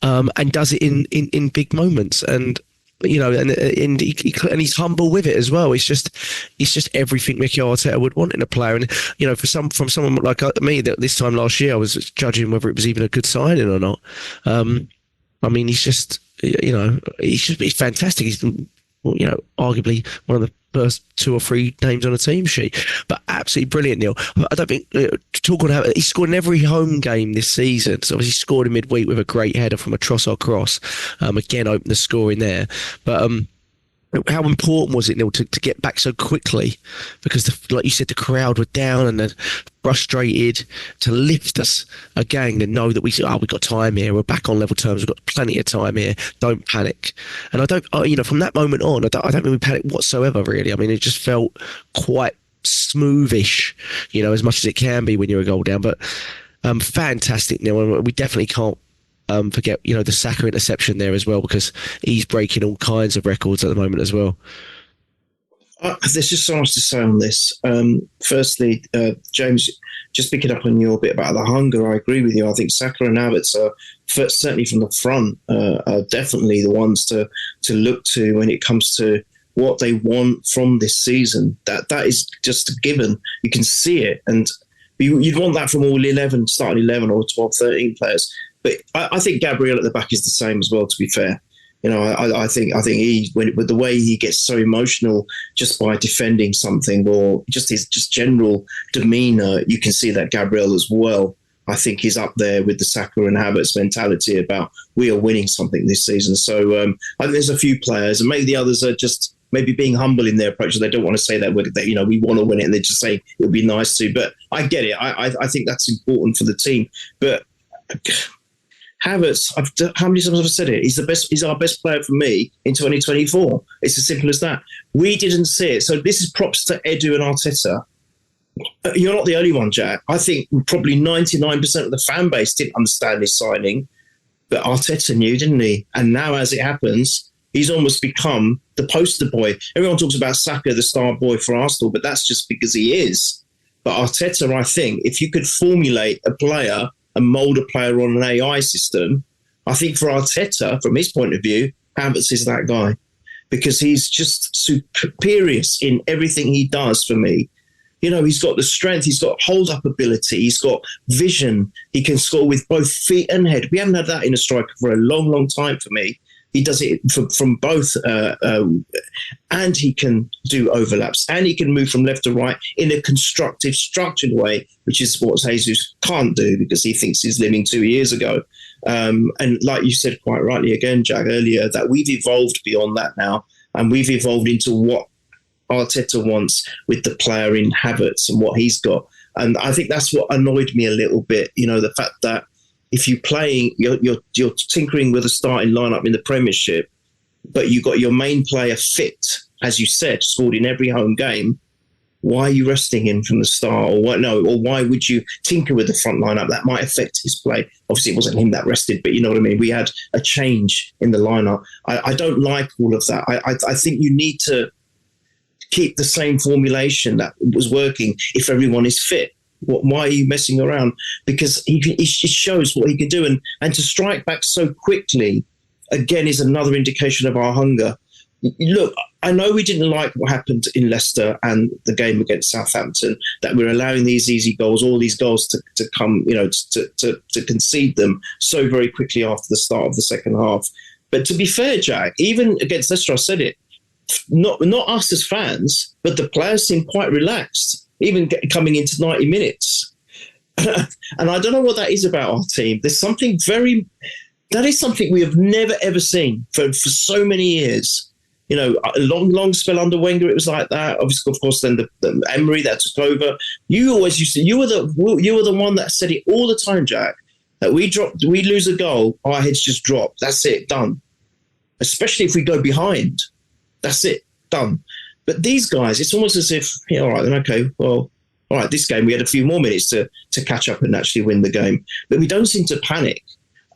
and does it in big moments. And and he's humble with it as well. It's just everything Mikel Arteta would want in a player. And from someone like me, that this time last year I was judging whether it was even a good signing or not. I mean, he's just he's fantastic. He's arguably one of the first 2 or 3 names on a team sheet, but absolutely brilliant, Neil. I don't think talk on how he scored in every home game this season. So obviously scored in midweek with a great header from a Trossard cross. Again, opened the score in there, but how important was it, Neil, to get back so quickly? Because, like you said, the crowd were down and then frustrated, to lift us again and know that we've got time here. We're back on level terms. We've got plenty of time here. Don't panic. And I don't, from that moment on, I don't think we panicked whatsoever, really. I mean, it just felt quite smoothish, as much as it can be when you're a goal down. But fantastic, Neil. We definitely can't forget, the Saka interception there as well, because he's breaking all kinds of records at the moment as well. There's just so much to say on this. Firstly, James, just picking up on your bit about the hunger, I agree with you. I think Saka and Havertz are certainly from the front are definitely the ones to look to when it comes to what they want from this season. That is just a given. You can see it, and you'd want that from all 11, starting 11 or 12, 13 players. But I think Gabriel at the back is the same as well, to be fair. I think he, with the way he gets so emotional just by defending something, or just his general demeanour, you can see that Gabriel as well, I think, is up there with the Saka and Havertz mentality about we are winning something this season. So I think there's a few players, and maybe the others are just maybe being humble in their approach. They don't want to say that we want to win it, and they're just saying it would be nice to. But I get it. I think that's important for the team. But Havertz, how many times have I said it? He's the best. He's our best player for me in 2024. It's as simple as that. We didn't see it. So this is props to Edu and Arteta. You're not the only one, Jack. I think probably 99% of the fan base didn't understand this signing, but Arteta knew, didn't he? And now, as it happens, he's almost become the poster boy. Everyone talks about Saka, the star boy for Arsenal, but that's just because he is. But Arteta, I think, if you could formulate a player and mould a player on an AI system, I think for Arteta, from his point of view, Havertz is that guy because he's just superior in everything he does for me. You know, he's got the strength, he's got hold-up ability, he's got vision. He can score with both feet and head. We haven't had that in a striker for a long, long time for me. He does it from both, and he can do overlaps, and he can move from left to right in a constructive, structured way, which is what Jesus can't do because he thinks he's living 2 years ago. And like you said quite rightly again, Jack, earlier, that we've evolved beyond that now, and we've evolved into what Arteta wants with the player in Havertz and what he's got. And I think that's what annoyed me a little bit, you know, the fact that if you're playing, you're tinkering with a starting lineup in the Premiership, but you got your main player fit, as you said, scored in every home game. Why are you resting him from the start? Or what? No, or why would you tinker with the front lineup? That might affect his play. Obviously, it wasn't him that rested, but you know what I mean. We had a change in the lineup. I don't like all of that. I think you need to keep the same formulation that was working if everyone is fit. Why are you messing around? Because he just shows what he can do. And to strike back so quickly, again, is another indication of our hunger. Look, I know we didn't like what happened in Leicester and the game against Southampton, that we're allowing these easy goals, all these goals to come, you know, to concede them so very quickly after the start of the second half. But to be fair, Jack, even against Leicester, I said it, not us as fans, but the players seem quite relaxed, even coming into 90 minutes. And I don't know what that is about our team. There's something that is something we have never, ever seen for so many years. You know, a long spell under Wenger, it was like that. Obviously, of course, then the Emery that took over. You always used to, you were the one that said it all the time, Jack, that we lose a goal, our heads just drop. That's it, done. Especially if we go behind. That's it, done. But these guys, it's almost as if, yeah, all right, then okay, well, all right, this game we had a few more minutes to catch up and actually win the game. But we don't seem to panic.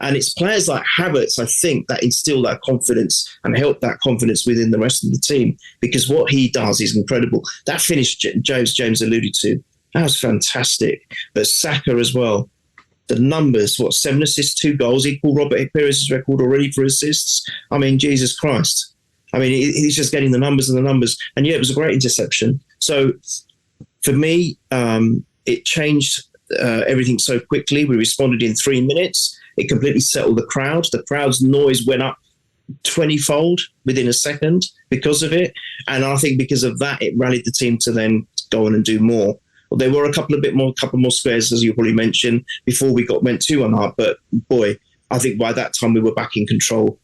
And it's players like Havertz, I think, that instill that confidence and help that confidence within the rest of the team, because what he does is incredible. That finish James alluded to, that was fantastic. But Saka as well, the numbers, 7 assists, 2 goals, equal Robert Pires' record already for assists. I mean, Jesus Christ. I mean, he's just getting the numbers and the numbers. And yeah, it was a great interception. So for me, it changed everything so quickly. We responded in 3 minutes. It completely settled the crowd. The crowd's noise went up 20-fold within a second because of it. And I think because of that, it rallied the team to then go on and do more. Well, there were a couple more squares, as you probably mentioned, before we went 2-1 up. But boy, I think by that time we were back in control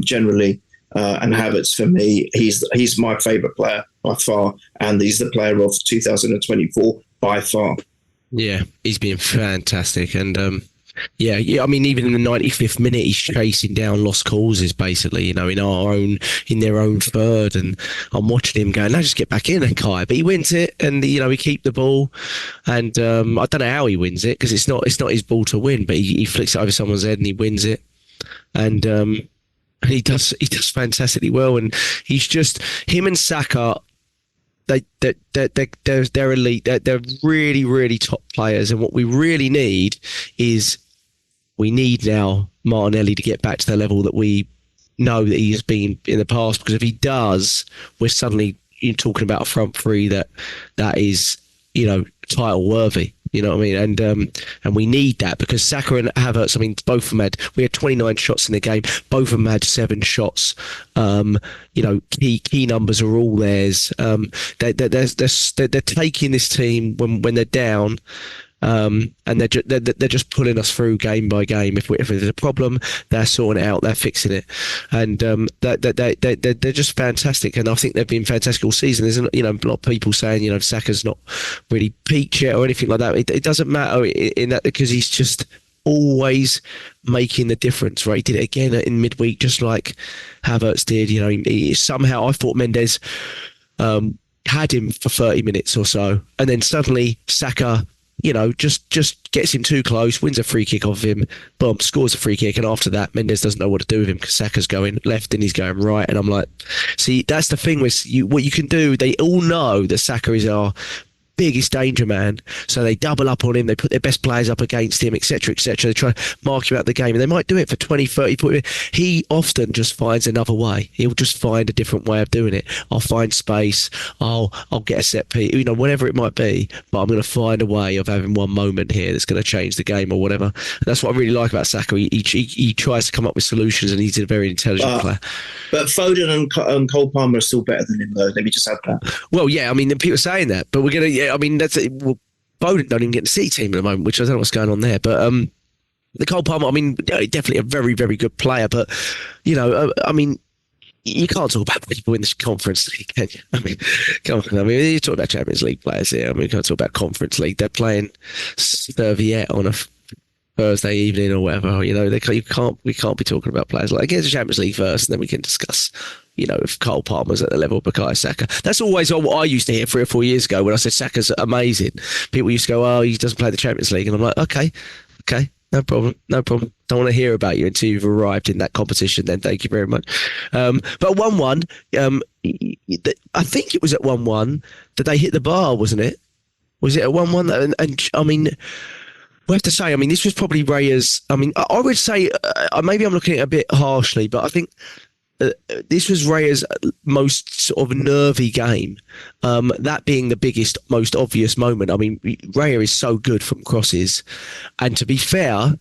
generally. And Havertz, for me, he's my favourite player by far, and he's the player of 2024 by far. Yeah, he's been fantastic, and yeah. I mean, even in the 95th minute, he's chasing down lost causes, basically. You know, in their own third, and I'm watching him going, "No, just get back in, and Kai." But he wins it, and you know, he keep the ball, and I don't know how he wins it because it's not his ball to win, but he flicks it over someone's head and he wins it, and he does fantastically well, and he's just him and Saka. They're elite. They're really, really top players, and what we really need is now Martinelli to get back to the level that we know that he has been in the past. Because if he does, we're suddenly talking about a front three that is, you know, title worthy. You know what I mean? And we need that because Saka and Havertz, I mean, both of them we had 29 shots in the game. Both of them had 7 shots. You know, key numbers are all theirs. They're taking this team when they're down. And they're just pulling us through game by game. If there's a problem, they're sorting it out, they're fixing it, and they're just fantastic. And I think they've been fantastic all season. There's a lot of people saying Saka's not really peaked yet or anything like that. It doesn't matter in that because he's just always making the difference, right? He did it again in midweek, just like Havertz did. You know, somehow I thought Mendes had him for 30 minutes or so, and then suddenly Saka, you know, just gets him too close, wins a free kick off him, boom, scores a free kick, and after that, Mendes doesn't know what to do with him because Saka's going left and he's going right, and I'm like, see, that's the thing with what you can do. They all know that Saka is our biggest danger man, so they double up on him, they put their best players up against him, etc, etc. They try to mark him out the game, and they might do it for 20, 30, 40 minutes. He often just finds another way. He'll just find a different way of doing it. I'll find space, I'll get a set piece, you know, whatever it might be, but I'm going to find a way of having one moment here that's going to change the game or whatever. And that's what I really like about Saka. He tries to come up with solutions, and he's a very intelligent player. But Foden and Cole Palmer are still better than him, though. Let me just add that. Well, yeah, I mean, people are saying that, but we're going to, yeah, I mean, that's it. Well, Foden don't even get the C team at the moment, which I don't know what's going on there. But the Cole Palmer, I mean, definitely a very, very good player. But, you know, I mean, you can't talk about people in this Conference League, can you? I mean, come on. I mean, you talk about Champions League players here. I mean, you can't talk about Conference League. They're playing Serviette on a Thursday evening or whatever. You know, we can't be talking about players like, get the Champions League first, and then we can discuss, you know, if Cole Palmer's at the level of Bukayo Saka. That's always what I used to hear 3 or 4 years ago when I said Saka's amazing. People used to go, oh, he doesn't play the Champions League. And I'm like, okay, no problem. Don't want to hear about you until you've arrived in that competition, then thank you very much. But 1-1, I think it was at 1-1 that they hit the bar, wasn't it? Was it at 1-1? And I mean, we have to say, I mean, this was probably Raya's, I mean, I would say, maybe I'm looking at it a bit harshly, but I think this was Raya's most sort of nervy game. That being the biggest, most obvious moment. I mean, Raya is so good from crosses. And to be fair,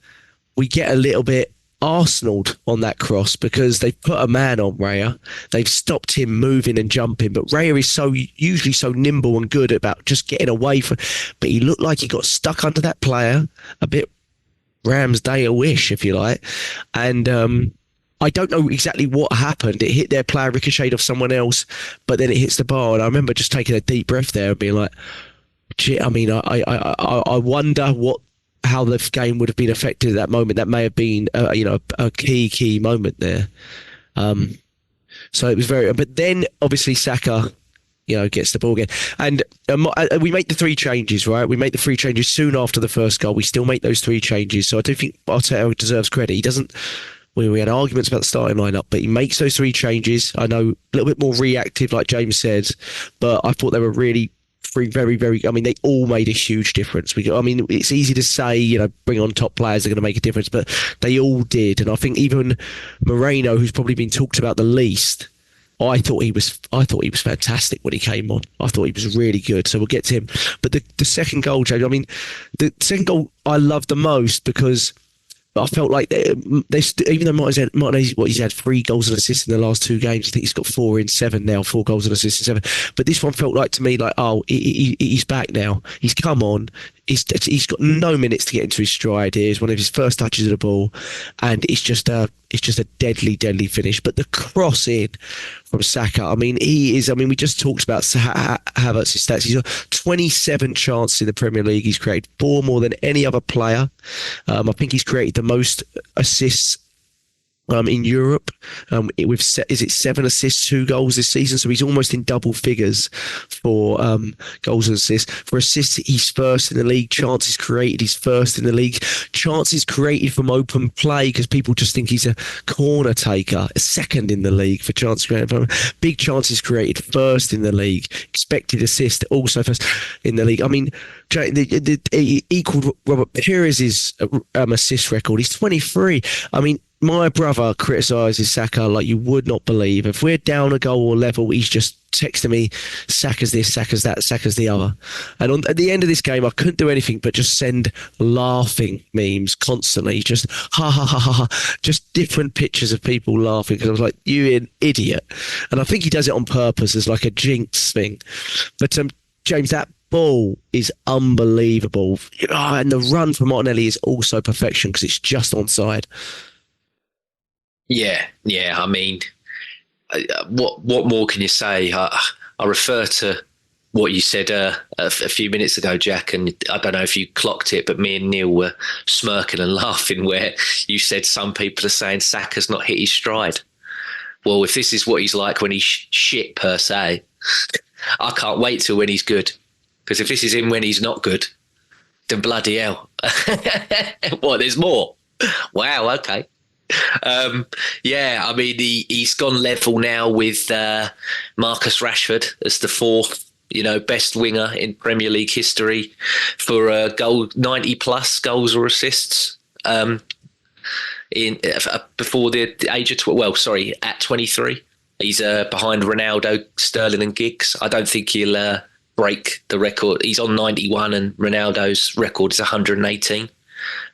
we get a little bit Arsenal'd on that cross because they've put a man on Raya. They've stopped him moving and jumping. But Raya is usually so nimble and good about just getting away from. But he looked like he got stuck under that player, a bit Ramsdale-ish, if you like. And I don't know exactly what happened. It hit their player, ricocheted off someone else, but then it hits the bar. And I remember just taking a deep breath there and being like, "Gee, I mean, I wonder how the game would have been affected at that moment. That may have been, a key moment there." So it was very. But then obviously Saka, you know, gets the ball again, and we make the 3 changes. Right, we make the 3 changes soon after the first goal. We still make those 3 changes. So I do think Arteta deserves credit. He doesn't. We had arguments about the starting lineup, but he makes those 3 changes. I know a little bit more reactive, like James said, but I thought they were really 3 very, very. I mean, they all made a huge difference. I mean, it's easy to say, you know, bring on top players are going to make a difference, but they all did. And I think even Moreno, who's probably been talked about the least, I thought he was fantastic when he came on. I thought he was really good. So we'll get to him. But the second goal, James, I mean, the second goal I loved the most because I felt like they even though Martinelli, he's had 3 goals and assists in the last 2 games. I think he's got 4 in 7 now, 4 goals and assists in 7. But this one felt like to me like, oh, he's back now. He's come on. He's got no minutes to get into his stride. Here's one of his first touches of the ball, and it's just a deadly finish. But the cross in from Saka, I mean, he is. I mean, we just talked about Havertz's stats. He's got 27 chances in the Premier League. He's created 4 more than any other player. I think he's created the most assists in Europe. With 7 assists, 2 goals this season, so he's almost in double figures for goals and assists. For assists, he's first in the league. Chances created, he's first in the league. Chances created from open play, because people just think he's a corner taker, second in the league for chances created from big chances created, first in the league. Expected assist, also first in the league. I mean, he equaled Robert Perez's assist record. He's 23. I mean, my brother criticises Saka like you would not believe. If we're down a goal or level, he's just texting me, Saka's this, Saka's that, Saka's the other. And at the end of this game, I couldn't do anything but just send laughing memes constantly. Just ha, ha, ha, ha, ha. Just different pictures of people laughing, because I was like, you an idiot. And I think he does it on purpose as like a jinx thing. But James, that ball is unbelievable. And the run from Martinelli is also perfection, because it's just onside. Yeah. I mean, what more can you say? I refer to what you said a few minutes ago, Jack, and I don't know if you clocked it, but me and Neil were smirking and laughing where you said some people are saying Saka's not hit his stride. Well, if this is what he's like when he's shit per se, I can't wait till when he's good. Because if this is him when he's not good, then bloody hell. What, there's more? Wow, okay. I mean, he's gone level now with Marcus Rashford as the fourth, best winger in Premier League history for goal 90 plus goals or assists before the age of at 23. He's behind Ronaldo, Sterling, and Giggs. I don't think he'll break the record. He's on 91, and Ronaldo's record is 118.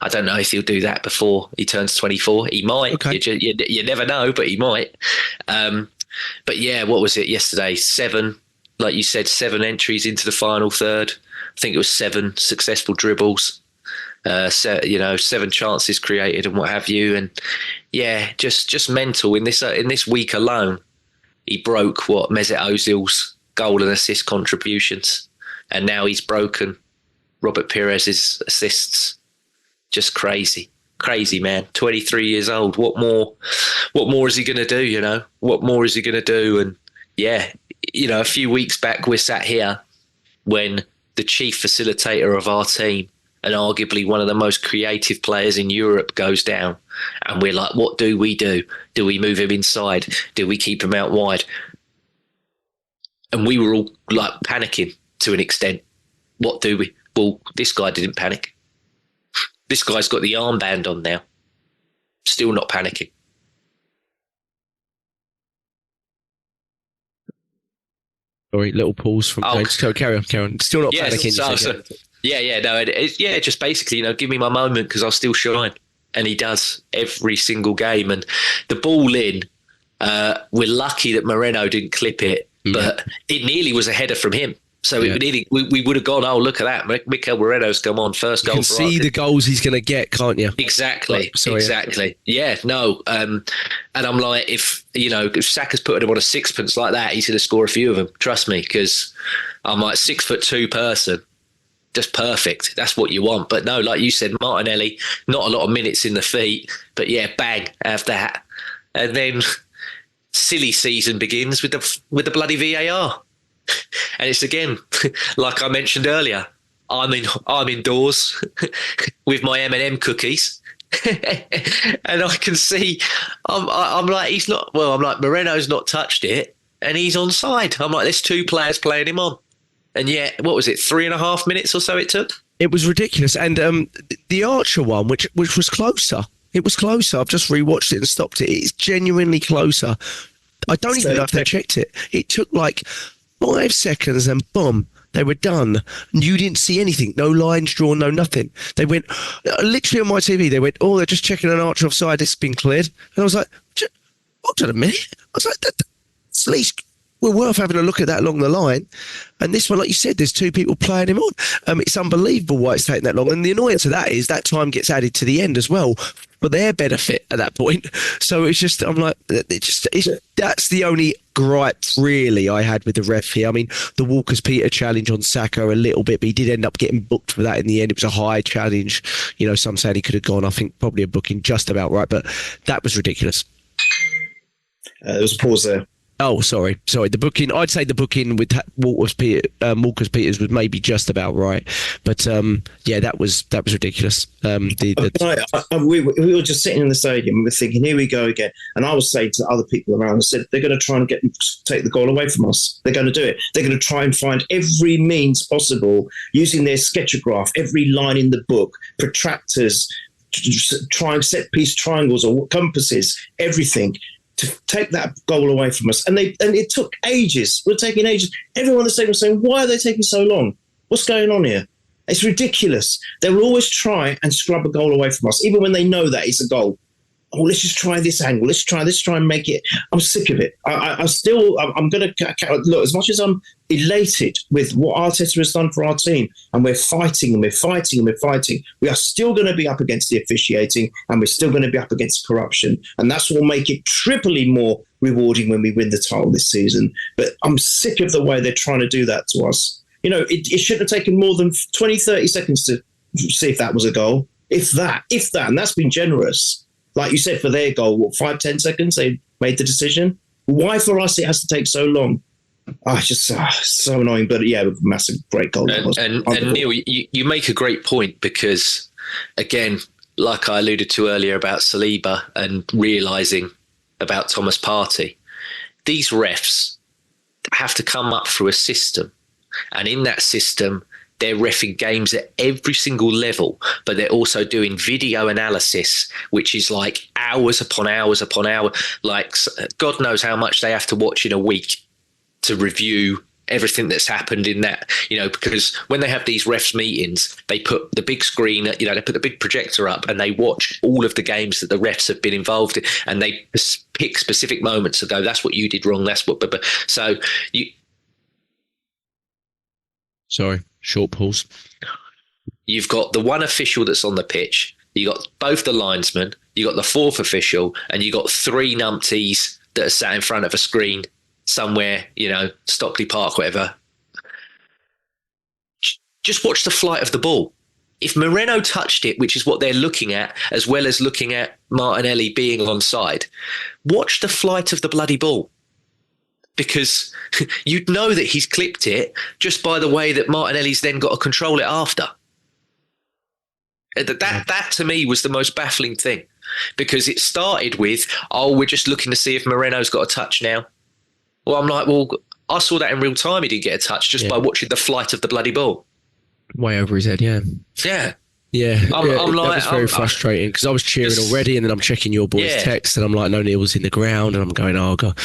I don't know if he'll do that before he turns 24. He might. Okay. You never know, but he might. But yeah, what was it yesterday? 7, like you said, 7 entries into the final third. I think it was 7 successful dribbles. 7 chances created and what have you. And yeah, just mental. In this week alone, he broke Mesut Ozil's goal and assist contributions, and now he's broken Robert Pires's assists. Just crazy, man. 23 years old. What more is he going to do? What more is he going to do? And yeah, a few weeks back, we're sat here when the chief facilitator of our team and arguably one of the most creative players in Europe goes down, and we're like, what do we do? Do we move him inside? Do we keep him out wide? And we were all like panicking to an extent. What do we? Well, this guy didn't panic. This guy's got the armband on now. Still not panicking. Sorry, little pause from James. Carry on. Still not panicking. Just basically, give me my moment because I'll still shine. And he does every single game. And the ball in, we're lucky that Moreno didn't clip it, but it nearly was a header from him. So we would have gone, oh, look at that. Mikel Moreno's come on, first goal. You can see the goals he's going to get, can't you? Exactly. Exactly. Yeah, no. And I'm like, if Saka's putting him on a sixpence like that, he's going to score a few of them. Trust me, because I'm like 6'2" person. Just perfect. That's what you want. But no, like you said, Martinelli, not a lot of minutes in the feet. But yeah, bang, have that. And then silly season begins with the bloody VAR. And it's again, like I mentioned earlier, I'm indoors with my M&M cookies, and I can see I'm like he's not. Well, I'm like Moreno's not touched it, and he's onside. I'm like, there's 2 players playing him on, and yet what was it? 3.5 minutes or so it took. It was ridiculous, and the Archer one, which was closer. It was closer. I've just rewatched it and stopped it. It's genuinely closer. I don't even know if they checked it. It took like 5 seconds and boom, they were done. And you didn't see anything. No lines drawn, no nothing. They went, literally on my TV, they went, oh, they're just checking an Archer offside. It's been cleared. And I was like, hold on a minute. I was like, that's at least we're worth having a look at that along the line. And this one, like you said, there's 2 people playing him on. It's unbelievable why it's taking that long. And the annoyance of that is that time gets added to the end as well for their benefit at that point. So it's just, I'm like, that's the only gripe really I had with the ref here. I mean, the Walker's-Peters challenge on Saka a little bit, but he did end up getting booked for that in the end. It was a high challenge. Some saying he could have gone, I think probably a booking just about right, but that was ridiculous. There was a pause there. Oh, sorry. The booking, I'd say the booking with Walker's-Peters was maybe just about right. But, that was ridiculous. We were just sitting in the stadium and we're thinking, here we go again. And I was saying to other people around, I said, they're going to try and take the goal away from us. They're going to do it. They're going to try and find every means possible using their sketchograph, every line in the book, protractors, set-piece triangles or compasses, everything, to take that goal away from us. And it took ages. We're taking ages. Everyone in the stadium was saying, why are they taking so long? What's going on here? It's ridiculous. They will always try and scrub a goal away from us, even when they know that it's a goal. oh, let's just try this angle. Let's try and make it. I'm sick of it. I'm going to look, as much as I'm elated with what Arteta has done for our team, and we're fighting and we're fighting and we're fighting, we are still going to be up against the officiating, and we're still going to be up against corruption. And that's what will make it triply more rewarding when we win the title this season. But I'm sick of the way they're trying to do that to us. You know, it shouldn't have taken more than 20, 30 seconds to see if that was a goal. If that, and that's been generous. Like you said, for their goal, 5-10 seconds, they made the decision. Why for us it has to take so long? It's just so annoying. But yeah, massive, great goal. And Neil, you make a great point, because, again, like I alluded to earlier about Saliba and realising about Thomas Partey, these refs have to come up through a system. And in that system, they're reffing games at every single level, but they're also doing video analysis, which is like hours upon hours upon hours. Like, God knows how much they have to watch in a week to review everything that's happened in that, you know, because when they have these refs meetings, they put the big screen, you know, they put the big projector up and they watch all of the games that the refs have been involved in, and they pick specific moments to go, that's what you did wrong, that's what, so you... Sorry, short pause. You've got the one official that's on the pitch, you got both the linesmen, you got the fourth official, and you got three numpties that are sat in front of a screen somewhere, you know, Stockley Park, whatever. Just watch the flight of the ball. If Moreno touched it, which is what they're looking at, as well as looking at Martinelli being onside, watch the flight of the bloody ball. Because you'd know that he's clipped it just by the way that Martinelli's then got to control it after. That to me was the most baffling thing, because it started with, we're just looking to see if Moreno's got a touch now. Well, I'm like, I saw that in real time. He didn't get a touch just by watching the flight of the bloody ball. Way over his head, yeah. Yeah. Yeah, I'm like, that was very frustrating, because I was cheering already, and then I'm checking your boys' text, and I'm like, no, Neil was in the ground, and I'm going, oh god,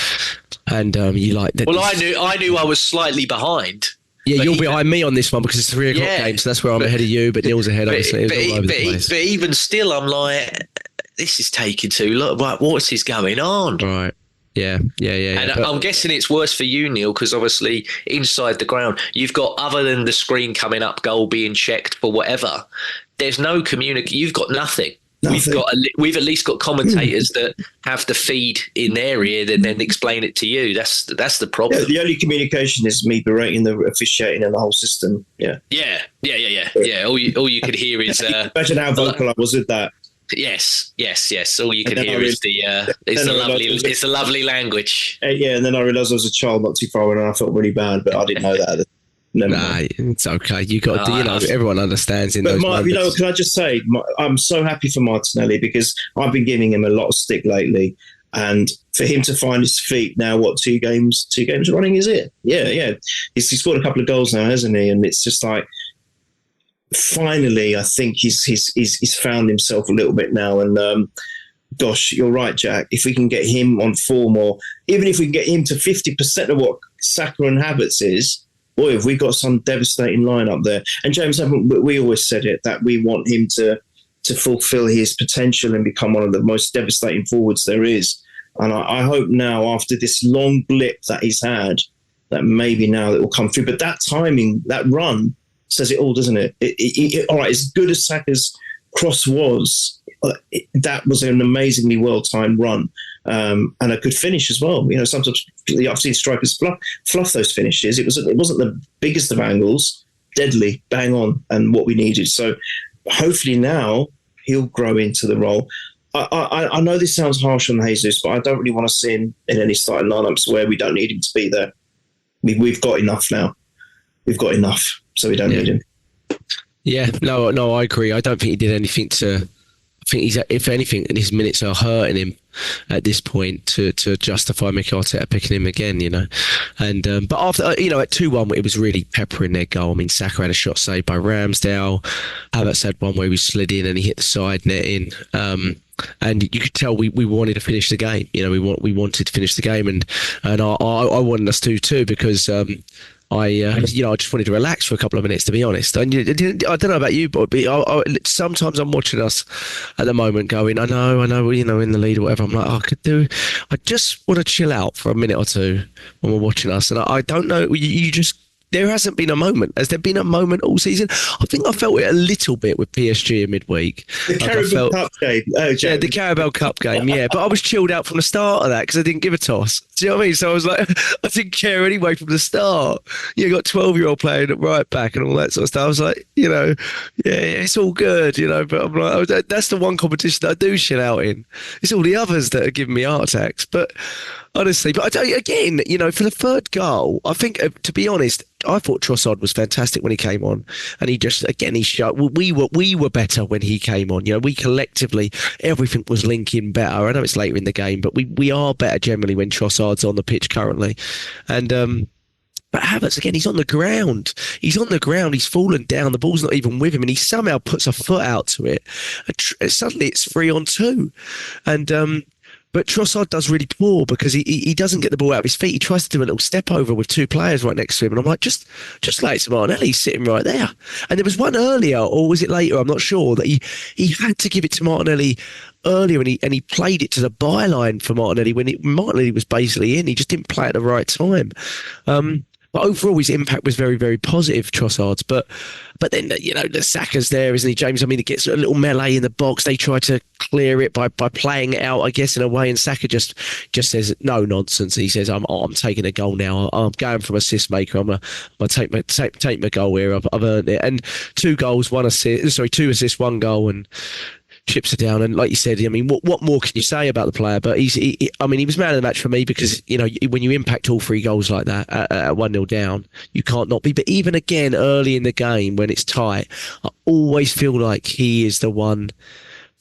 and you like that. Well, I knew I was slightly behind. Yeah, you're behind me on this one because it's 3 o'clock game, so that's where I'm ahead of you. But Neil's ahead, obviously. But even still, I'm like, this is taking too long. Like, what is going on? Right. Yeah. And I'm guessing it's worse for you, Neil, because obviously inside the ground, you've got, other than the screen coming up, goal being checked for whatever, there's no communication. You've got nothing. We've at least got commentators that have the feed in their ear and then explain it to you. That's the problem. Yeah, the only communication is me berating the officiating and the whole system. Yeah. All you could hear is imagine how vocal I was with that. Yes. All you can hear is the lovely language. Yeah, and then I realised I was a child not too far away, and I felt really bad, but I didn't know that. It's okay. You got, everyone understands in those moments. Can I just say, I'm so happy for Martinelli, because I've been giving him a lot of stick lately, and for him to find his feet now, two games running, is it? Yeah. He's scored a couple of goals now, hasn't he? And it's just like, finally, I think he's found himself a little bit now. And gosh, you're right, Jack. If we can get him on form, or even if we can get him to 50% of what Saka and Havertz is, boy, have we got some devastating lineup there. And James, we always said it, that we want him to fulfil his potential and become one of the most devastating forwards there is. And I hope now, after this long blip that he's had, that maybe now it will come through. But that timing, that run, says it all, doesn't it? All right, as good as Saka's cross was, that was an amazingly well-timed run, and a good finish as well. You know, sometimes I've seen strikers fluff those finishes. It wasn't the biggest of angles, deadly, bang on, and what we needed. So hopefully now he'll grow into the role. I know this sounds harsh on Jesus, but I don't really want to see him in any starting lineups where we don't need him to be there. We've got enough now. We've got enough, so we don't need him. Yeah, no, I agree. I don't think he did anything to. I think he's, if anything, his minutes are hurting him at this point to justify Mikel Arteta picking him again, you know. And but after, at 2-1, it was really peppering their goal. I mean, Saka had a shot saved by Ramsdale. Havertz had one where he slid in and he hit the side netting. And you could tell we wanted to finish the game. You know, we wanted to finish the game, and I wanted us to too, because I just wanted to relax for a couple of minutes, to be honest. And I don't know about you, but sometimes I'm watching us at the moment going, I know, in the lead or whatever. I'm like, I just want to chill out for a minute or two when we're watching us. And I don't know, there hasn't been a moment. Has there been a moment all season? I think I felt it a little bit with PSG in midweek. The Carabao Cup game. Yeah, the Carabao Cup game, yeah. But I was chilled out from the start of that because I didn't give a toss. Do you know what I mean? So I was like, I didn't care anyway from the start. You got 12-year-old playing at right back and all that sort of stuff. I was like, yeah, it's all good, But I'm like, that's the one competition that I do chill out in. It's all the others that are giving me heart attacks. But honestly, for the third goal, I think, to be honest, I thought Trossard was fantastic when he came on, and he showed we were better when he came on. We collectively, everything was linking better. I know it's later in the game, but we are better generally when Trossard's on the pitch currently, and but Havertz, again, he's on the ground. He's fallen down. The ball's not even with him, and he somehow puts a foot out to it. And suddenly it's 3-on-2, and but Trossard does really poor because he doesn't get the ball out of his feet. He tries to do a little step over with two players right next to him. And I'm like, just like it's Martinelli, he's sitting right there. And there was one earlier, or was it later? I'm not sure, that he had to give it to Martinelli earlier, and he played it to the byline for Martinelli when Martinelli was basically in. He just didn't play at the right time. But overall, his impact was very, very positive, Trossard's. But then, the Saka's there, isn't he, James? I mean, it gets a little melee in the box. They try to clear it by playing it out, I guess, in a way. And Saka just says, no nonsense. He says, I'm taking a goal now. I'm going from assist maker. I'm gonna take my goal here. I've earned it. And 2 assists, 1 goal, and chips are down. And like you said, I mean, what more can you say about the player? But he was man of the match for me because, when you impact all 3 goals like that at 1-0 down, you can't not be. But even again, early in the game when it's tight, I always feel like he is the one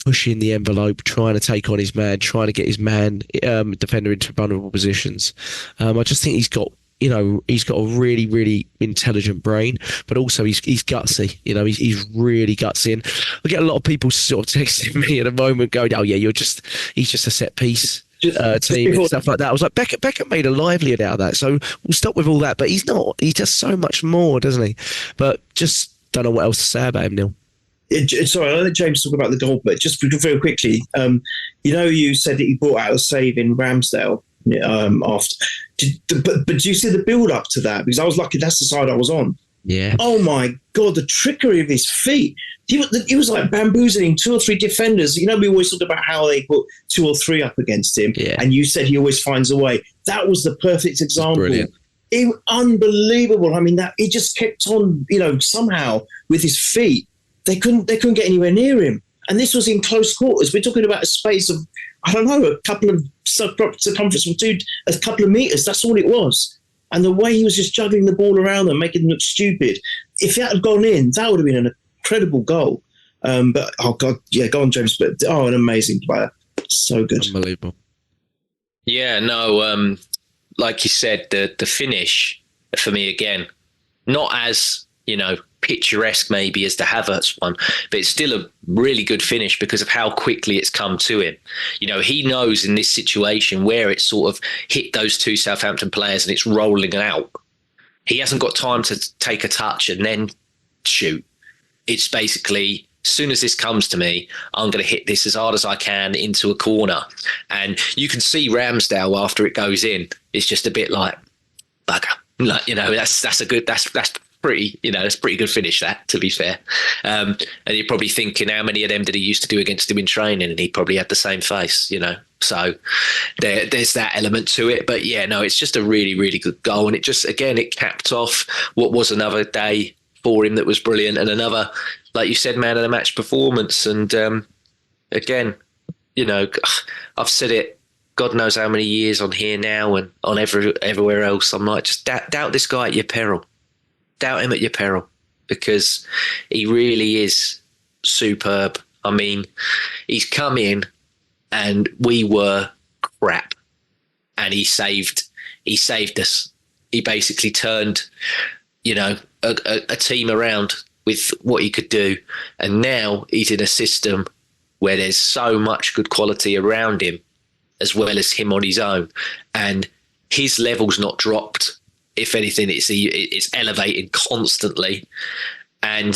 pushing the envelope, trying to take on his man, trying to get his man defender into vulnerable positions. I just think he's got a really, really intelligent brain, but also he's gutsy. He's really gutsy. And I get a lot of people sort of texting me at the moment going, oh yeah, he's just a set piece team and stuff like that. I was like, Beckham made a livelihood out of that. So we'll stop with all that, but he's not. He does so much more, doesn't he? But just don't know what else to say about him, Neil. Sorry, I'll let James talk about the goal, but just very quickly, you said that he brought out a save in Ramsdale after. But do you see the build up to that? Because I was lucky that's the side I was on. Yeah. Oh my God, the trickery of his feet. He was like bamboozling 2 or 3 defenders. We always talked about how they put 2 or 3 up against him. Yeah. And you said he always finds a way. That was the perfect example. Brilliant. Unbelievable. I mean, that he just kept on, somehow with his feet. They couldn't get anywhere near him. And this was in close quarters. We're talking about a space of, I don't know, a couple of circumference of a couple of meters. That's all it was. And the way he was just juggling the ball around them, making them look stupid. If that had gone in, that would have been an incredible goal. But, oh God, yeah, go on, James. But, an amazing player. So good. Unbelievable. Yeah, no, like you said, the finish for me, again, not as, picturesque maybe as the Havertz one, but it's still a really good finish because of how quickly it's come to him. He knows in this situation where it's sort of hit those 2 Southampton players and it's rolling out. He hasn't got time to take a touch and then shoot. It's basically, as soon as this comes to me, I'm going to hit this as hard as I can into a corner. And you can see Ramsdale after it goes in. It's just a bit like, bugger. That's pretty, it's pretty good finish, that, to be fair. And you're probably thinking, how many of them did he used to do against him in training? And he probably had the same face, So there's that element to it. But yeah, no, it's just a really, really good goal. And it just, again, it capped off what was another day for him that was brilliant, and another, like you said, man of the match performance. And again, I've said it God knows how many years on here now and on everywhere else. I'm like, just doubt this guy at your peril. Doubt him at your peril, because he really is superb. I mean, he's come in and we were crap, and he saved us. He basically turned, a team around with what he could do, and now he's in a system where there's so much good quality around him, as well as him on his own, and his level's not dropped if anything, it's elevating constantly. And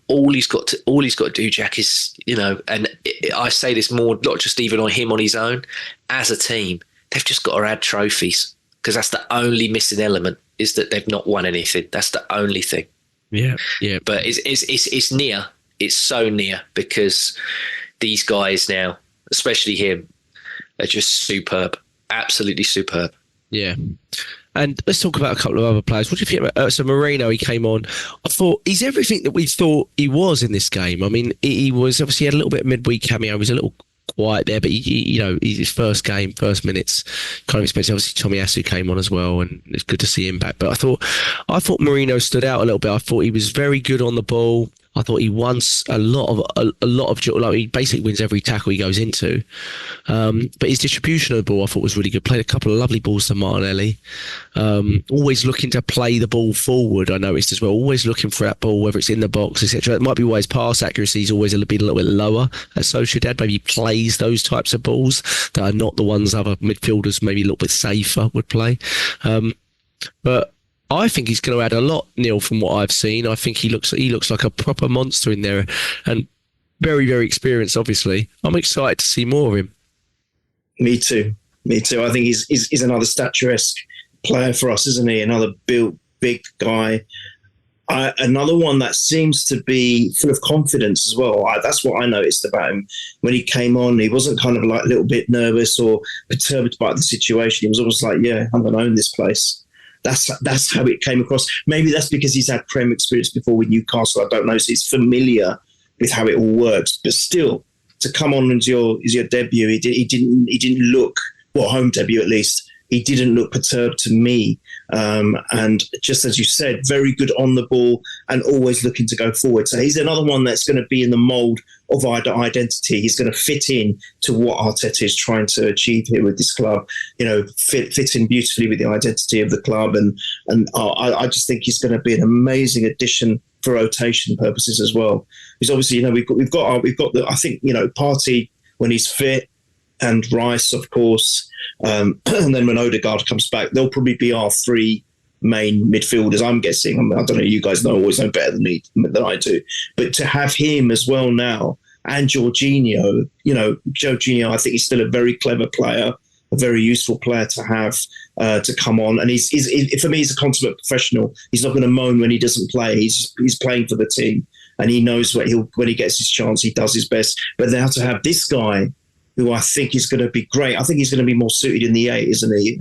all he's got to do, Jack, is, and I say this more, not just even on him on his own, as a team, they've just got to add trophies, because that's the only missing element, is that they've not won anything. That's the only thing. Yeah, yeah. But it's near. It's so near, because these guys now, especially him, are just superb. Absolutely superb. Yeah. And let's talk about a couple of other players. What do you think about so Moreno? He came on. I thought he's everything that we thought he was in this game. I mean, he was obviously had a little bit of midweek cameo. He was a little quiet there, but his first game, first minutes, kind of expensive. Obviously, Tomiyasu came on as well, and it's good to see him back. But I thought Moreno stood out a little bit. I thought he was very good on the ball. I thought he won a lot of like, he basically wins every tackle he goes into. But his distribution of the ball, I thought, was really good. Played a couple of lovely balls to Martinelli. Always looking to play the ball forward, I noticed as well. Always looking for that ball, whether it's in the box, etc. It might be why his pass accuracy is always been a little bit lower at Sociedad. Maybe he plays those types of balls that are not the ones other midfielders maybe a little bit safer would play. But I think he's going to add a lot, Neil, from what I've seen. I think he looks like a proper monster in there, and very, very experienced, obviously. I'm excited to see more of him. Me too. I think he's another statuesque player for us, isn't he? Another built, big guy. Another one that seems to be full of confidence as well. That's what I noticed about him. When he came on, he wasn't kind of like a little bit nervous or perturbed by the situation. He was almost like, yeah, I'm going to own this place. That's how it came across. Maybe that's because he's had Prem experience before with Newcastle. I don't know, so he's familiar with how it all works. But still, to come on as your debut, he didn't look, well, home debut at least. He didn't look perturbed to me. And just as you said, very good on the ball and always looking to go forward. So he's another one that's going to be in the mould of our identity. He's going to fit in to what Arteta is trying to achieve here with this club. Fit in beautifully with the identity of the club. And I just think he's going to be an amazing addition for rotation purposes as well. Because obviously, we've got I think Partey when he's fit, and Rice, of course. And then when Odegaard comes back, they'll probably be our three main midfielders, I'm guessing. I don't know, you guys always know better than I do. But to have him as well now, and Jorginho, Jorginho, I think he's still a very clever player, a very useful player to have to come on. And he's for me, he's a consummate professional. He's not going to moan when he doesn't play. He's playing for the team, and he knows when he gets his chance, he does his best. But now to have this guy, who I think is going to be great. I think he's going to be more suited in the 8, isn't he?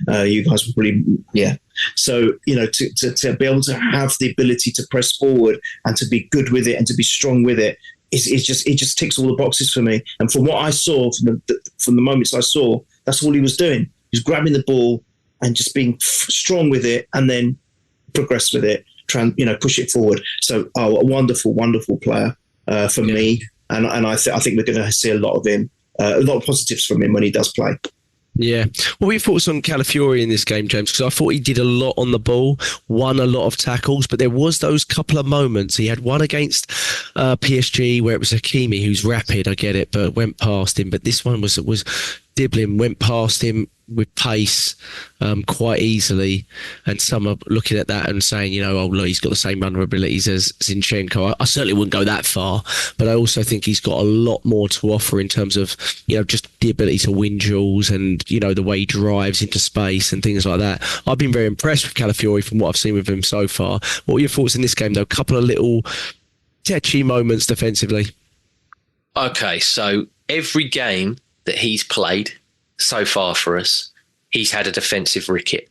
You guys will probably, yeah. So, to be able to have the ability to press forward and to be good with it and to be strong with it, it just ticks all the boxes for me. And from what I saw, from the moments I saw, that's all he was doing. He was grabbing the ball and just being strong with it, and then progress with it, push it forward. So, a wonderful, wonderful player for me. And I think we're going to see a lot of him. A lot of positives from him when he does play. Yeah. What were your thoughts on Calafiori in this game, James? Because I thought he did a lot on the ball, won a lot of tackles, but there was those couple of moments. He had one against PSG where it was Hakimi, who's rapid, I get it, but went past him. But this one was Diblin, went past him with pace quite easily, and some are looking at that and saying, look, he's got the same vulnerabilities as Zinchenko. I certainly wouldn't go that far, but I also think he's got a lot more to offer in terms of, just the ability to win duels and, the way he drives into space and things like that. I've been very impressed with Calafiori from what I've seen with him so far. What were your thoughts in this game, though? A couple of little tetchy moments defensively. Okay, so every game that he's played so far for us, he's had a defensive ricket.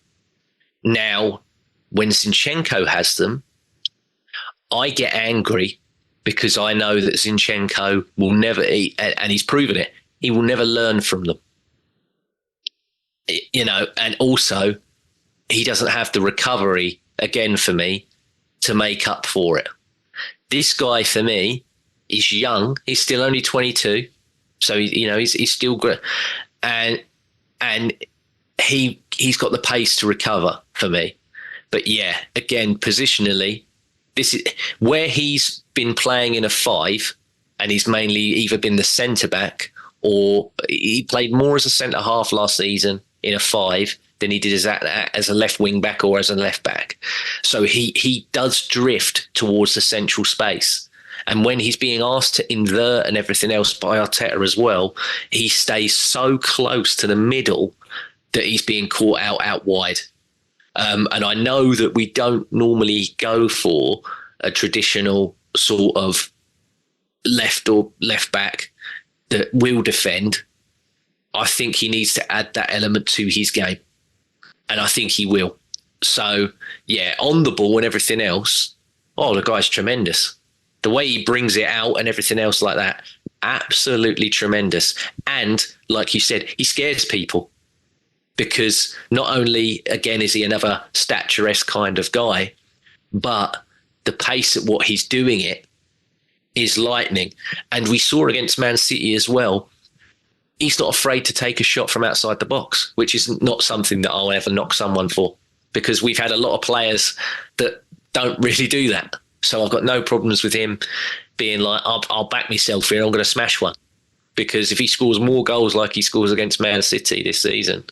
Now, when Zinchenko has them, I get angry because I know that Zinchenko will never, and he's proven it, he will never learn from them. And also he doesn't have the recovery, again, for me, to make up for it. This guy, for me, is young. He's still only 22. So, he's still great. And he's got the pace to recover for me. But yeah, again, positionally, this is where he's been playing in a 5, and he's mainly either been the centre back, or he played more as a centre half last season in a 5 than he did as a left wing back or as a left back. So he does drift towards the central space. And when he's being asked to invert and everything else by Arteta as well, he stays so close to the middle that he's being caught out wide. And I know that we don't normally go for a traditional sort of left back that will defend. I think he needs to add that element to his game. And I think he will. So, yeah, on the ball and everything else, the guy's tremendous. The way he brings it out and everything else like that, absolutely tremendous. And like you said, he scares people because not only, again, is he another statuesque kind of guy, but the pace at what he's doing it is lightning. And we saw against Man City as well, he's not afraid to take a shot from outside the box, which is not something that I'll ever knock someone for, because we've had a lot of players that don't really do that. So I've got no problems with him being like, I'll back myself here, I'm going to smash one. Because if he scores more goals like he scores against Man City this season,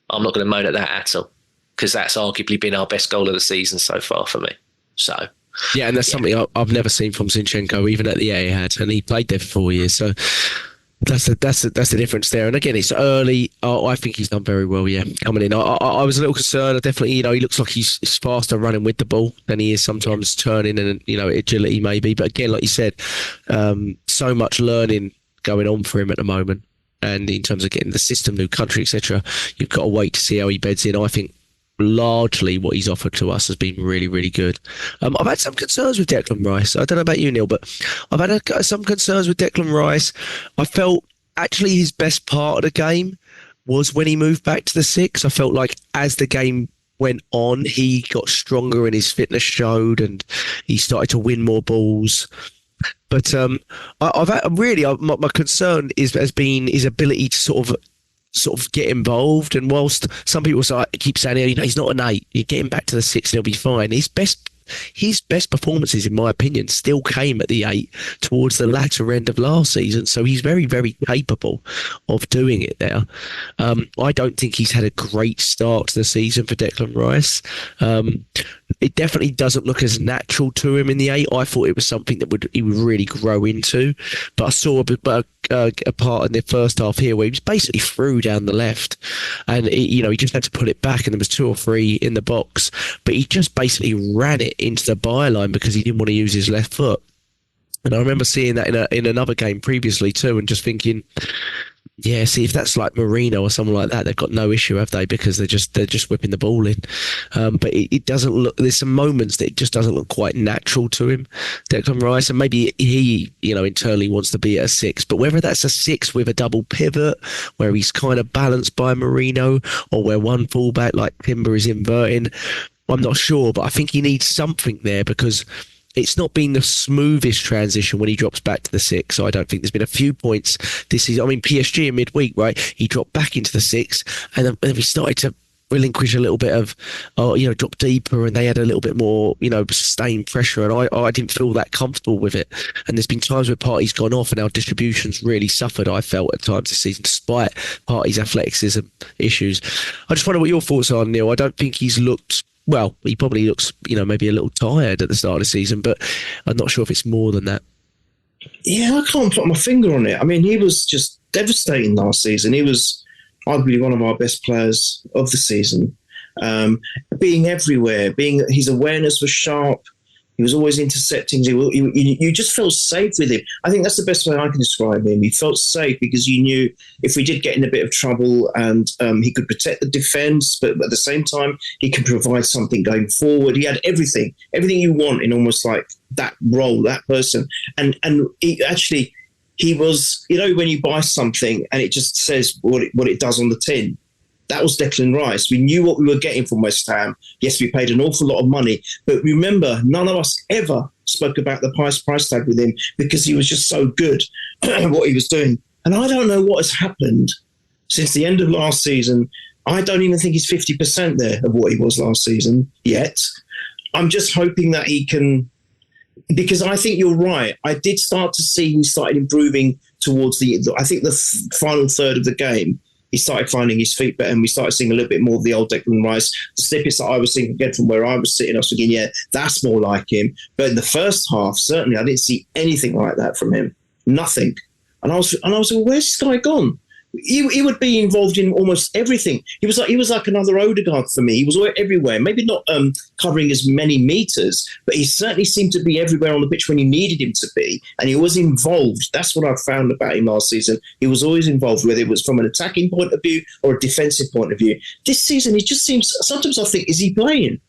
I'm not going to moan at that at all, because that's arguably been our best goal of the season so far for me. So, yeah, and that's something I've never seen from Zinchenko, even at the Etihad, and he played there for 4 years. So that's the difference there. And again, it's early. I think he's done very well. Yeah, coming in. I was a little concerned. I definitely, he looks like he's faster running with the ball than he is sometimes turning and agility maybe. But again, like you said, so much learning going on for him at the moment. And in terms of getting the system, new country, etc., you've got to wait to see how he beds in. I think largely what he's offered to us has been really, really good. I've had some concerns with Declan Rice. I don't know about you, Neil, but I've had some concerns with Declan Rice. I felt actually his best part of the game was when he moved back to the 6. I felt like as the game went on, he got stronger and his fitness showed and he started to win more balls. But my concern has been his ability to sort of get involved. And whilst some people keep saying, he's not an 8, you get him back to the 6 and he'll be fine. His best performances, in my opinion, still came at the 8 towards the latter end of last season. So he's very, very capable of doing it there. I don't think he's had a great start to the season for Declan Rice. It definitely doesn't look as natural to him in the 8. I thought it was something that he would really grow into. But I saw a part in the first half here where he was basically through down the left, and he just had to pull it back, and there was 2 or 3 in the box, but he just basically ran it into the byline because he didn't want to use his left foot. And I remember seeing that in another game previously too, and just thinking, yeah, see, if that's like Mourinho or someone like that, they've got no issue, have they? Because they're just whipping the ball in. But it doesn't look. There's some moments that it just doesn't look quite natural to him, Declan Rice, and maybe he, internally wants to be at a 6. But whether that's a 6 with a double pivot, where he's kind of balanced by Mourinho, or where one fullback like Timber is inverting, I'm not sure. But I think he needs something there because it's not been the smoothest transition when he drops back to the 6. So I don't think there's been a few points this season. I mean, PSG in midweek, right? He dropped back into the 6 and then he started to relinquish a little bit of, drop deeper, and they had a little bit more, sustained pressure. And I didn't feel that comfortable with it. And there's been times where Partey's gone off and our distribution's really suffered, I felt, at times this season, despite Partey's athleticism issues. I just wonder what your thoughts are, Neil. I don't think he's looked... Well, he probably looks, maybe a little tired at the start of the season, but I'm not sure if it's more than that. Yeah, I can't put my finger on it. I mean, he was just devastating last season. He was arguably one of our best players of the season. Being everywhere, his awareness was sharp. He was always intercepting. You just felt safe with him. I think that's the best way I can describe him. He felt safe because you knew if we did get in a bit of trouble, and he could protect the defence, but at the same time, he could provide something going forward. He had everything you want in almost like that role, that person. And he was, when you buy something and it just says what it does on the tin. That was Declan Rice. We knew what we were getting from West Ham. Yes, we paid an awful lot of money. But remember, none of us ever spoke about the price tag with him because he was just so good at what he was doing. And I don't know what has happened since the end of last season. I don't even think he's 50% there of what he was last season yet. I'm just hoping that he can... Because I think you're right. I did start to see he started improving towards the final third of the game. he started finding his feet better, and we started seeing a little bit more of the old Declan Rice. The snippets that I was seeing again from where I was sitting, I was thinking, yeah, that's more like him. But in the first half, certainly, I didn't see anything like that from him. Nothing. And I was like, where's this guy gone? He would be involved in almost everything. He was like another Odegaard for me. He was everywhere. Maybe not covering as many meters, but he certainly seemed to be everywhere on the pitch when you needed him to be, and he was involved. That's what I found about him last season. He was always involved, whether it was from an attacking point of view or a defensive point of view. This season, he just seems. Sometimes I think, is he playing?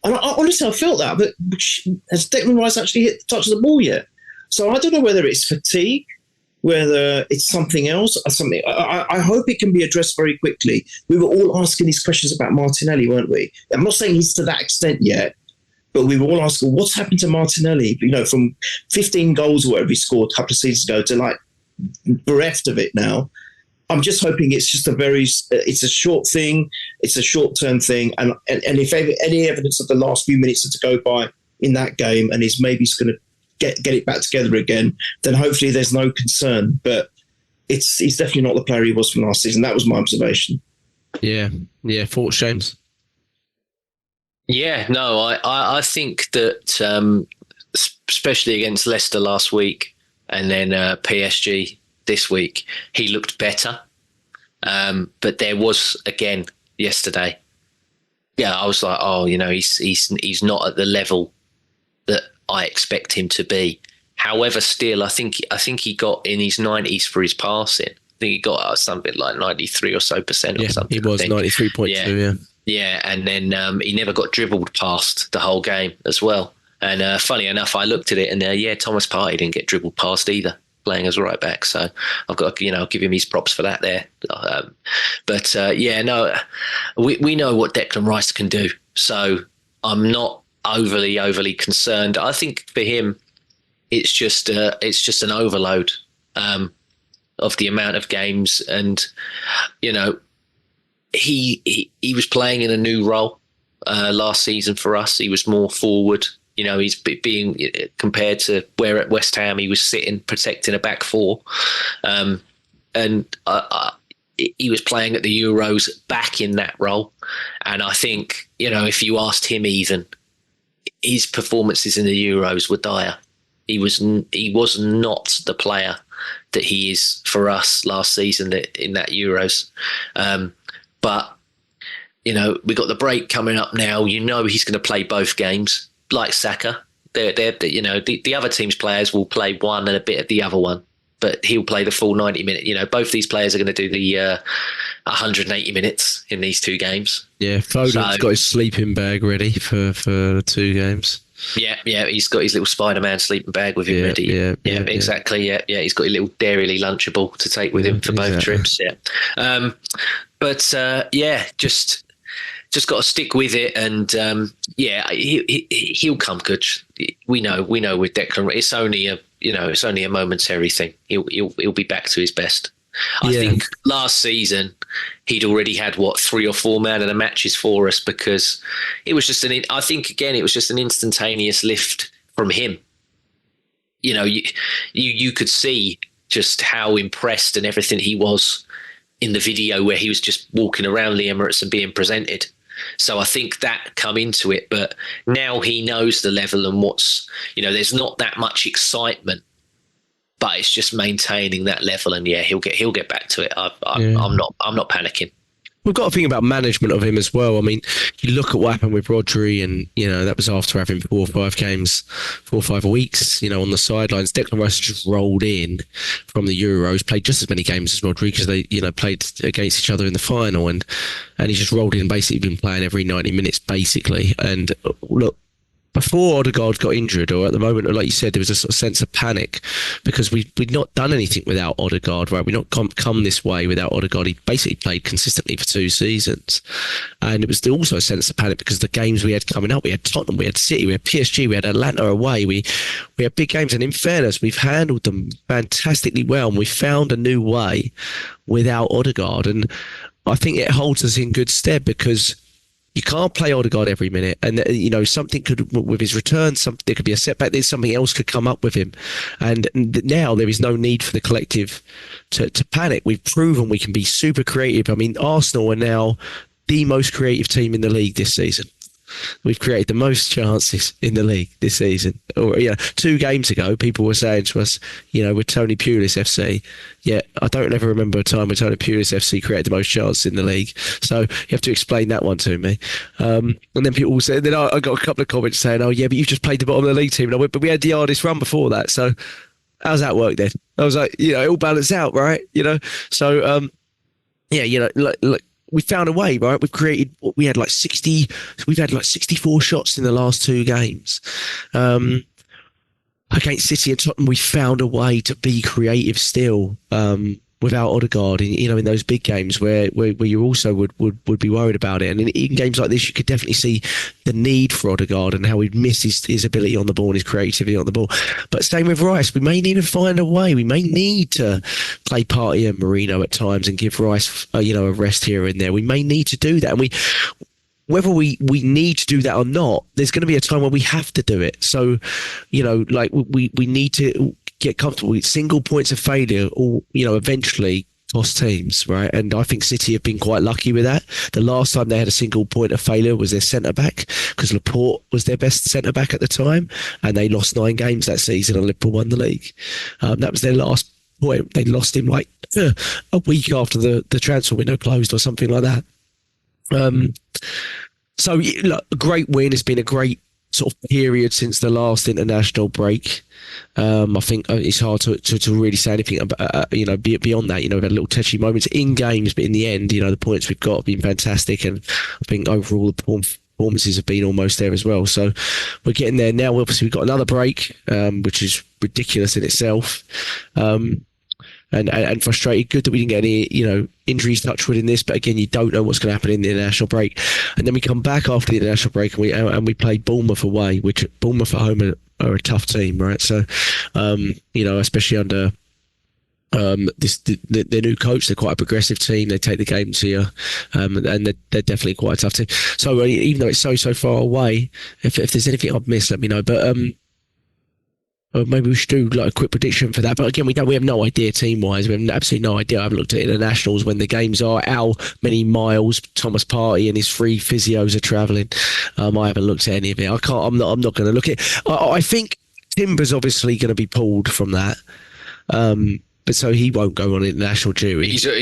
And honestly, I felt that. But has Declan Rice actually hit the touch of the ball yet? So I don't know whether it's fatigue, whether it's something else or something. I hope it can be addressed very quickly. We were all asking these questions about Martinelli, weren't we? I'm not saying he's to that extent yet, but we were all asking, what's happened to Martinelli? You know, from 15 goals or whatever he scored a couple of seasons ago to like bereft of it now. I'm just hoping it's just it's a short thing. It's a short-term thing. And if any evidence of the last few minutes are to go by in that game, and he's going to get it back together again, then hopefully there's no concern. But he's definitely not the player he was from last season. That was my observation. Yeah. Thoughts, James? Yeah, no, I think that especially against Leicester last week and then PSG this week, he looked better. But there was, again, yesterday, I was like, he's not at the level that I expect him to be. However, still, I think he got in his 90s for his passing. I think he got something like 93% or so or something. He was 93.2, Yeah, and then he never got dribbled past the whole game as well. And funny enough, I looked at it, and Thomas Partey didn't get dribbled past either, playing as right back. So I've got to, I'll give him his props for that there. We know what Declan Rice can do. So I'm not overly concerned. I think for him, it's just an overload of the amount of games, and he was playing in a new role last season for us. He was more forward. He's being compared to where at West Ham he was sitting protecting a back four, and he was playing at the Euros back in that role. And I think if you asked him even, his performances in the Euros were dire. He was not the player that he is for us last season in that Euros. But we got the break coming up now. He's going to play both games like Saka. The other team's players will play one and a bit of the other one, but he'll play the full 90 minutes. Both these players are going to do the 180 minutes in these two games. Yeah, Foden's got his sleeping bag ready for the two games. Yeah, he's got his little Spider-Man sleeping bag with him ready. Yeah, exactly. Yeah, he's got a little Dairy Lunchable to take with him for both trips. Yeah, just got to stick with it, and he'll come good. We know with Declan, it's only a momentary thing. He'll be back to his best. I think last season he'd already had 3 or 4 man of the matches for us, because it was just it was just an instantaneous lift from him. You could see just how impressed and everything he was in the video where he was just walking around the Emirates and being presented. So I think that come into it, but now he knows the level and there's not that much excitement, but it's just maintaining that level, and he'll get back to it. I'm not panicking. We've got to think about management of him as well. I mean, you look at what happened with Rodri, and that was after having 4 or 5 weeks, on the sidelines. Declan Rice just rolled in from the Euros, played just as many games as Rodri because they, played against each other in the final, and he just rolled in, basically been playing every 90 minutes, basically. And look, before Odegaard got injured, or at the moment, like you said, there was a sort of sense of panic because we'd not done anything without Odegaard, right? We'd not come this way without Odegaard. He basically played consistently for 2 seasons. And it was also a sense of panic because the games we had coming up, we had Tottenham, we had City, we had PSG, we had Atlanta away. We had big games, and in fairness, we've handled them fantastically well, and we found a new way without Odegaard. And I think it holds us in good stead because you can't play Odegaard every minute, and something could, with his return, there could be a setback. There's something else could come up with him, and now there is no need for the collective to panic. We've proven we can be super creative. I mean, Arsenal are now the most creative team in the league this season. We've created the most chances in the league this season. Or 2 games ago, people were saying to us, with Tony Pulis FC, I don't ever remember a time when Tony Pulis FC created the most chances in the league. So you have to explain that one to me. And then people said, then I got a couple of comments saying, "Oh yeah, but you've just played the bottom of the league team." And I went, "But we had the hardest run before that. So how's that work then?" I was like, it all balanced out, right? So we found a way, right? We had like 64 shots in the last 2 games. Against City and Tottenham, we found a way to be creative still, without Odegaard, in those big games where you also would be worried about it. And in games like this, you could definitely see the need for Odegaard and how he'd miss his ability on the ball and his creativity on the ball. But same with Rice, we may need to find a way. We may need to play Partey and Marino at times and give Rice a rest here and there. We may need to do that, and whether we need to do that or not, there's going to be a time where we have to do it. So, we need to get comfortable with single points of failure, or eventually cost teams, right? And I think City have been quite lucky with that. The last time they had a single point of failure was their centre back, because Laporte was their best centre back at the time, and they lost 9 games that season, and Liverpool won the league. That was their last point. They lost him like a week after the transfer window closed or something like that. So look, a great win. It's been a great sort of period since the last international break. I think it's hard to really say anything about, beyond that. We've had little touchy moments in games, but in the end, the points we've got have been fantastic, and I think overall the performances have been almost there as well. So we're getting there now. Obviously, we've got another break, which is ridiculous in itself. And frustrated. Good that we didn't get any, injuries, touch wood, in this. But again, you don't know what's going to happen in the international break. And then we come back after the international break, and we play Bournemouth away, which Bournemouth at home are a tough team, right? So, especially under their new coach, they're quite a progressive team. They take the game to you, and they're definitely quite a tough team. So even though it's so far away, if there's anything I've missed, let me know. But maybe we should do like a quick prediction for that. But again, we have no idea team-wise. We have absolutely no idea. I haven't looked at internationals when the games are. How many miles Thomas Partey and his 3 physios are travelling. I haven't looked at any of it. I'm not going to look at it. I think Timber's obviously going to be pulled from that. But so he won't go on international duty. He's not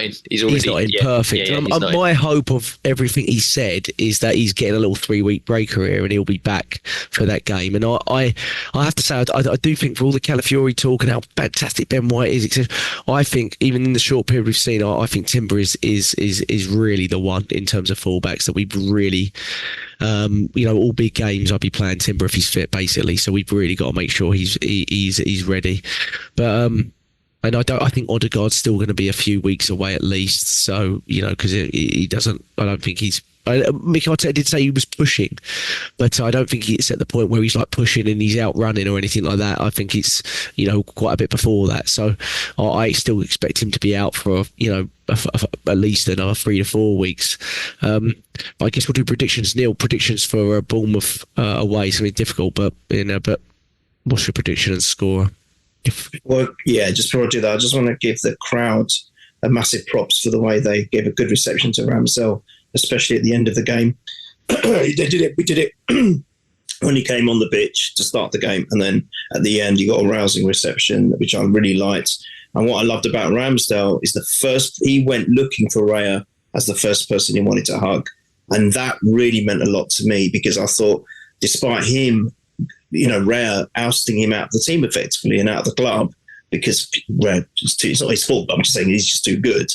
in. He's not in. Yeah, perfect. Yeah, my hope of everything he said is that he's getting a little 3-week breaker here, and he'll be back for that game. And I have to say, I do think, for all the Calafiori talk and how fantastic Ben White is, etc., I think even in the short period we've seen, I think Timber is really the one in terms of fullbacks that we've really. All big games, I'll be playing Timber if he's fit, basically. So we've really got to make sure he's ready. But and I think Odegaard's still going to be a few weeks away at least. So, because he doesn't, I don't think he's, Mikel Arteta did say he was pushing, but I don't think it's at the point where he's like pushing and he's out running or anything like that. I think it's, quite a bit before that. So I still expect him to be out for, at least another 3 to 4 weeks. I guess we'll do predictions. Neil, predictions for Bournemouth away. Something difficult, but what's your prediction and score? Well, yeah, just before I do that, I just want to give the crowd a massive props for the way they gave a good reception to Ramsdale, especially at the end of the game. We did it when he came on the pitch to start the game, and then at the end, he got a rousing reception, which I really liked. And what I loved about Ramsdale is he went looking for Raya as the first person he wanted to hug. And that really meant a lot to me, because I thought, despite him, Raya ousting him out of the team effectively and out of the club, because it's not his fault, but I'm just saying he's just too good.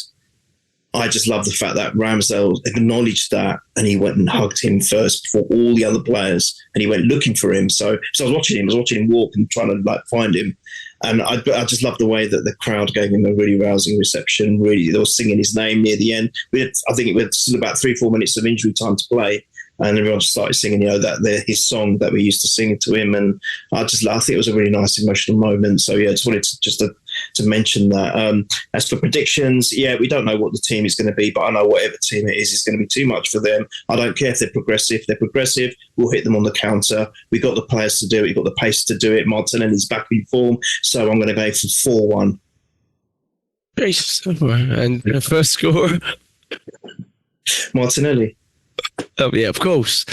I just love the fact that Ramsdale acknowledged that, and he went and hugged him first before all the other players, and he went looking for him. So I was watching him walk and trying to find him. And I just love the way that the crowd gave him a really rousing reception. Really, they were singing his name near the end. I think it was still about 3-4 minutes of injury time to play, and everyone started singing, his song that we used to sing to him. And I think it was a really nice emotional moment. So yeah, I just wanted to mention that. As for predictions, yeah, we don't know what the team is going to be, but I know whatever team it is going to be too much for them. I don't care if they're progressive. If they're progressive, we'll hit them on the counter. We've got the players to do it. We've got the pace to do it. Martinelli's back in form, so I'm going to go for 4-1. And the first scorer? Martinelli. Oh, yeah, of course.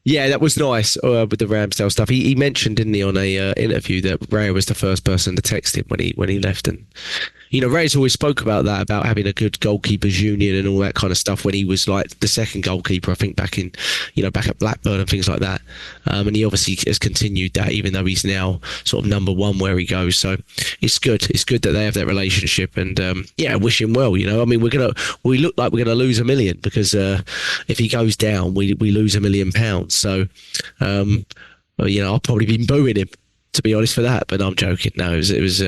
Yeah, that was nice with the Ramsdale stuff. He mentioned, didn't he, on a interview that Ray was the first person to text him when he left. And, you know, Ray's always spoke about that, about having a good goalkeepers union and all that kind of stuff when he was like the second goalkeeper, I think, back at Blackburn and things like that. And he obviously has continued that, even though he's now sort of number one where he goes. So it's good. It's good that they have that relationship. And yeah, wish him well. You know, I mean, we look like we're gonna lose $1 million because if he goes down, we lose £1 million. So, well, you know, I've probably been booing him, to be honest, for that. But I'm joking. No, it was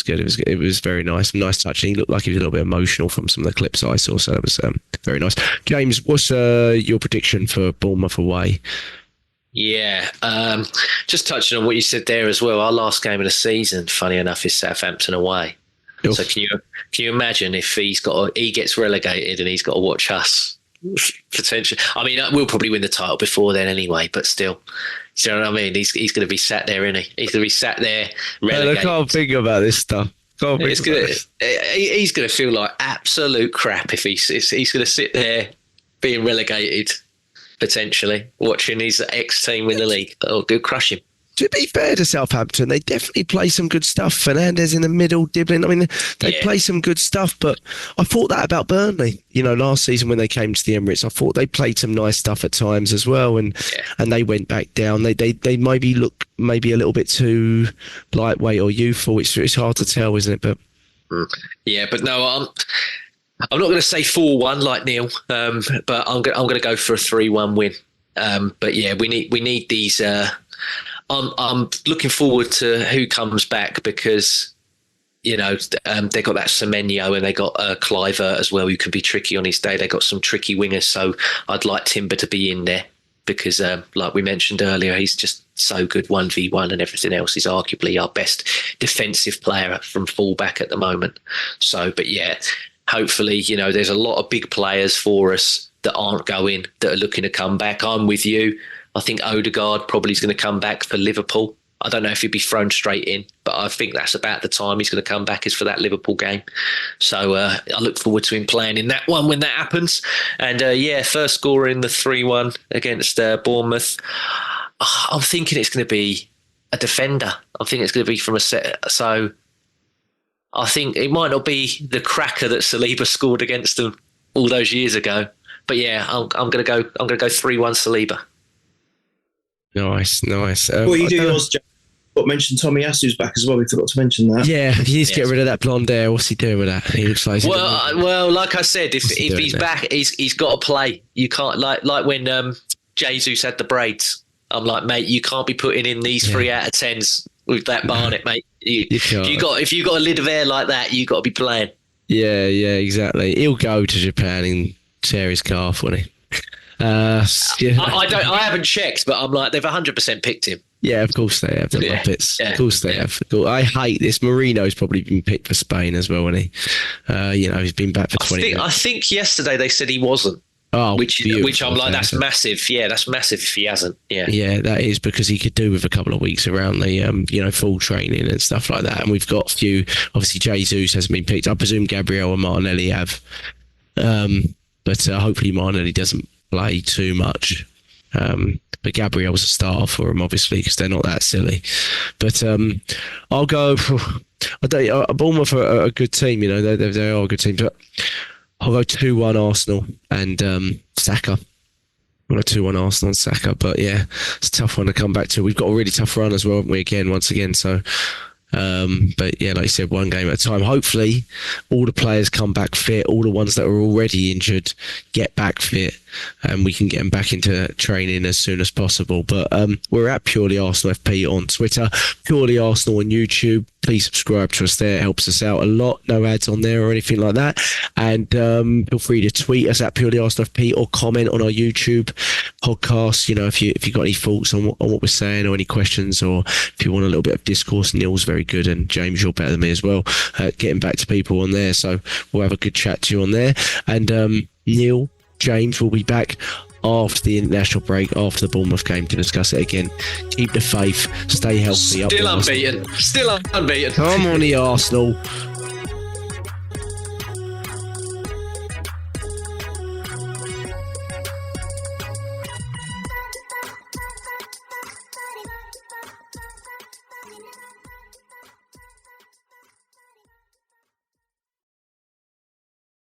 good. It was very nice touch. And he looked like he was a little bit emotional from some of the clips I saw. So it was very nice. James, what's your prediction for Bournemouth away? Yeah, just touching on what you said there as well. Our last game of the season, funny enough, is Southampton away. Oof. So can you imagine if he gets relegated and he's got to watch us? Potentially, I mean, we'll probably win the title before then anyway, but still, do you know what I mean? He's going to be sat there, isn't he? He's going to be sat there relegated. I can't think about this stuff. He's going to feel like absolute crap if he's going to sit there being relegated, potentially watching his ex-team win the league. Oh, go crush him. To be fair to Southampton, they definitely play some good stuff. Fernandes in the middle, Diblin. I mean, they play some good stuff, but I thought that about Burnley. You know, last season when they came to the Emirates, I thought they played some nice stuff at times as well, and they went back down. They maybe look a little bit too lightweight or youthful. It's hard to tell, isn't it? But yeah, but no, I'm not going to say 4-1 like Neil, but I'm going to go for a 3-1 win. But yeah, we need these. I'm looking forward to who comes back because, you know, they got that Semenyo and they got Clivert as well, who can be tricky on his day. They got some tricky wingers, so I'd like Timber to be in there because, like we mentioned earlier, he's just so good 1v1 and everything else. He's arguably our best defensive player from fullback at the moment. So, but yeah, hopefully, you know, there's a lot of big players for us that aren't going, that are looking to come back. I'm with you. I think Odegaard probably is going to come back for Liverpool. I don't know if he'd be thrown straight in, but I think that's about the time he's going to come back is for that Liverpool game. So I look forward to him playing in that one when that happens. And first scorer in the 3-1 against Bournemouth. I'm thinking it's going to be a defender. I think it's going to be from a set. So I think it might not be the cracker that Saliba scored against them all those years ago. But yeah, I'm going to go 3-1 Saliba. Nice. What you do was but mention Tommy Asu's back as well. We forgot to mention that. Yeah, he needs to get rid of that blonde hair. What's he doing with that? He looks like well, like I said, if he's back, he's got to play. You can't like when Jesus had the braids. I'm like, mate, you can't be putting in these 3 out of 10s with that Barnet, mate. If you got a lid of hair like that, you got to be playing. Yeah, exactly. He'll go to Japan and tear his calf, won't he? I haven't checked, but I'm like, they've 100% picked him. Yeah, of course they have. The Muppets. Yeah. Of course they have. I hate this. Marino's probably been picked for Spain as well, hasn't he? He's been back for 20 minutes. I think yesterday they said he wasn't. Oh, which I'm like, that's massive. Yeah, that's massive if he hasn't. Yeah, that is because he could do with a couple of weeks around the full training and stuff like that. And we've got a few. Obviously, Jesus hasn't been picked. I presume Gabriel and Martinelli have, but hopefully Martinelli doesn't play too much. But Gabriel's a starter for him, obviously, because they're not that silly. But I'll go. Bournemouth are a good team, they are a good team. But I'll go 2-1 Arsenal and Saka. I'll go 2-1 Arsenal and Saka. But yeah, it's a tough one to come back to. We've got a really tough run as well, haven't we? Once again. So. But yeah, like you said, one game at a time. Hopefully all the players come back fit, all the ones that are already injured get back fit, and we can get them back into training as soon as possible. But we're at Purely Arsenal FP on Twitter, Purely Arsenal on YouTube. please subscribe to us there. It helps us out a lot. No ads on there or anything like that. And feel free to tweet us at Purely Arsenal FP or comment on our YouTube podcast. You know, if you got any thoughts on what we're saying or any questions, or if you want a little bit of discourse. Neil's very good, and James, you're better than me as well, getting back to people on there. So we'll have a good chat to you on there. And Neil, James will be back after the international break, after the Bournemouth game, to discuss it again. Keep the faith, stay healthy. Still unbeaten. Come on, the Arsenal.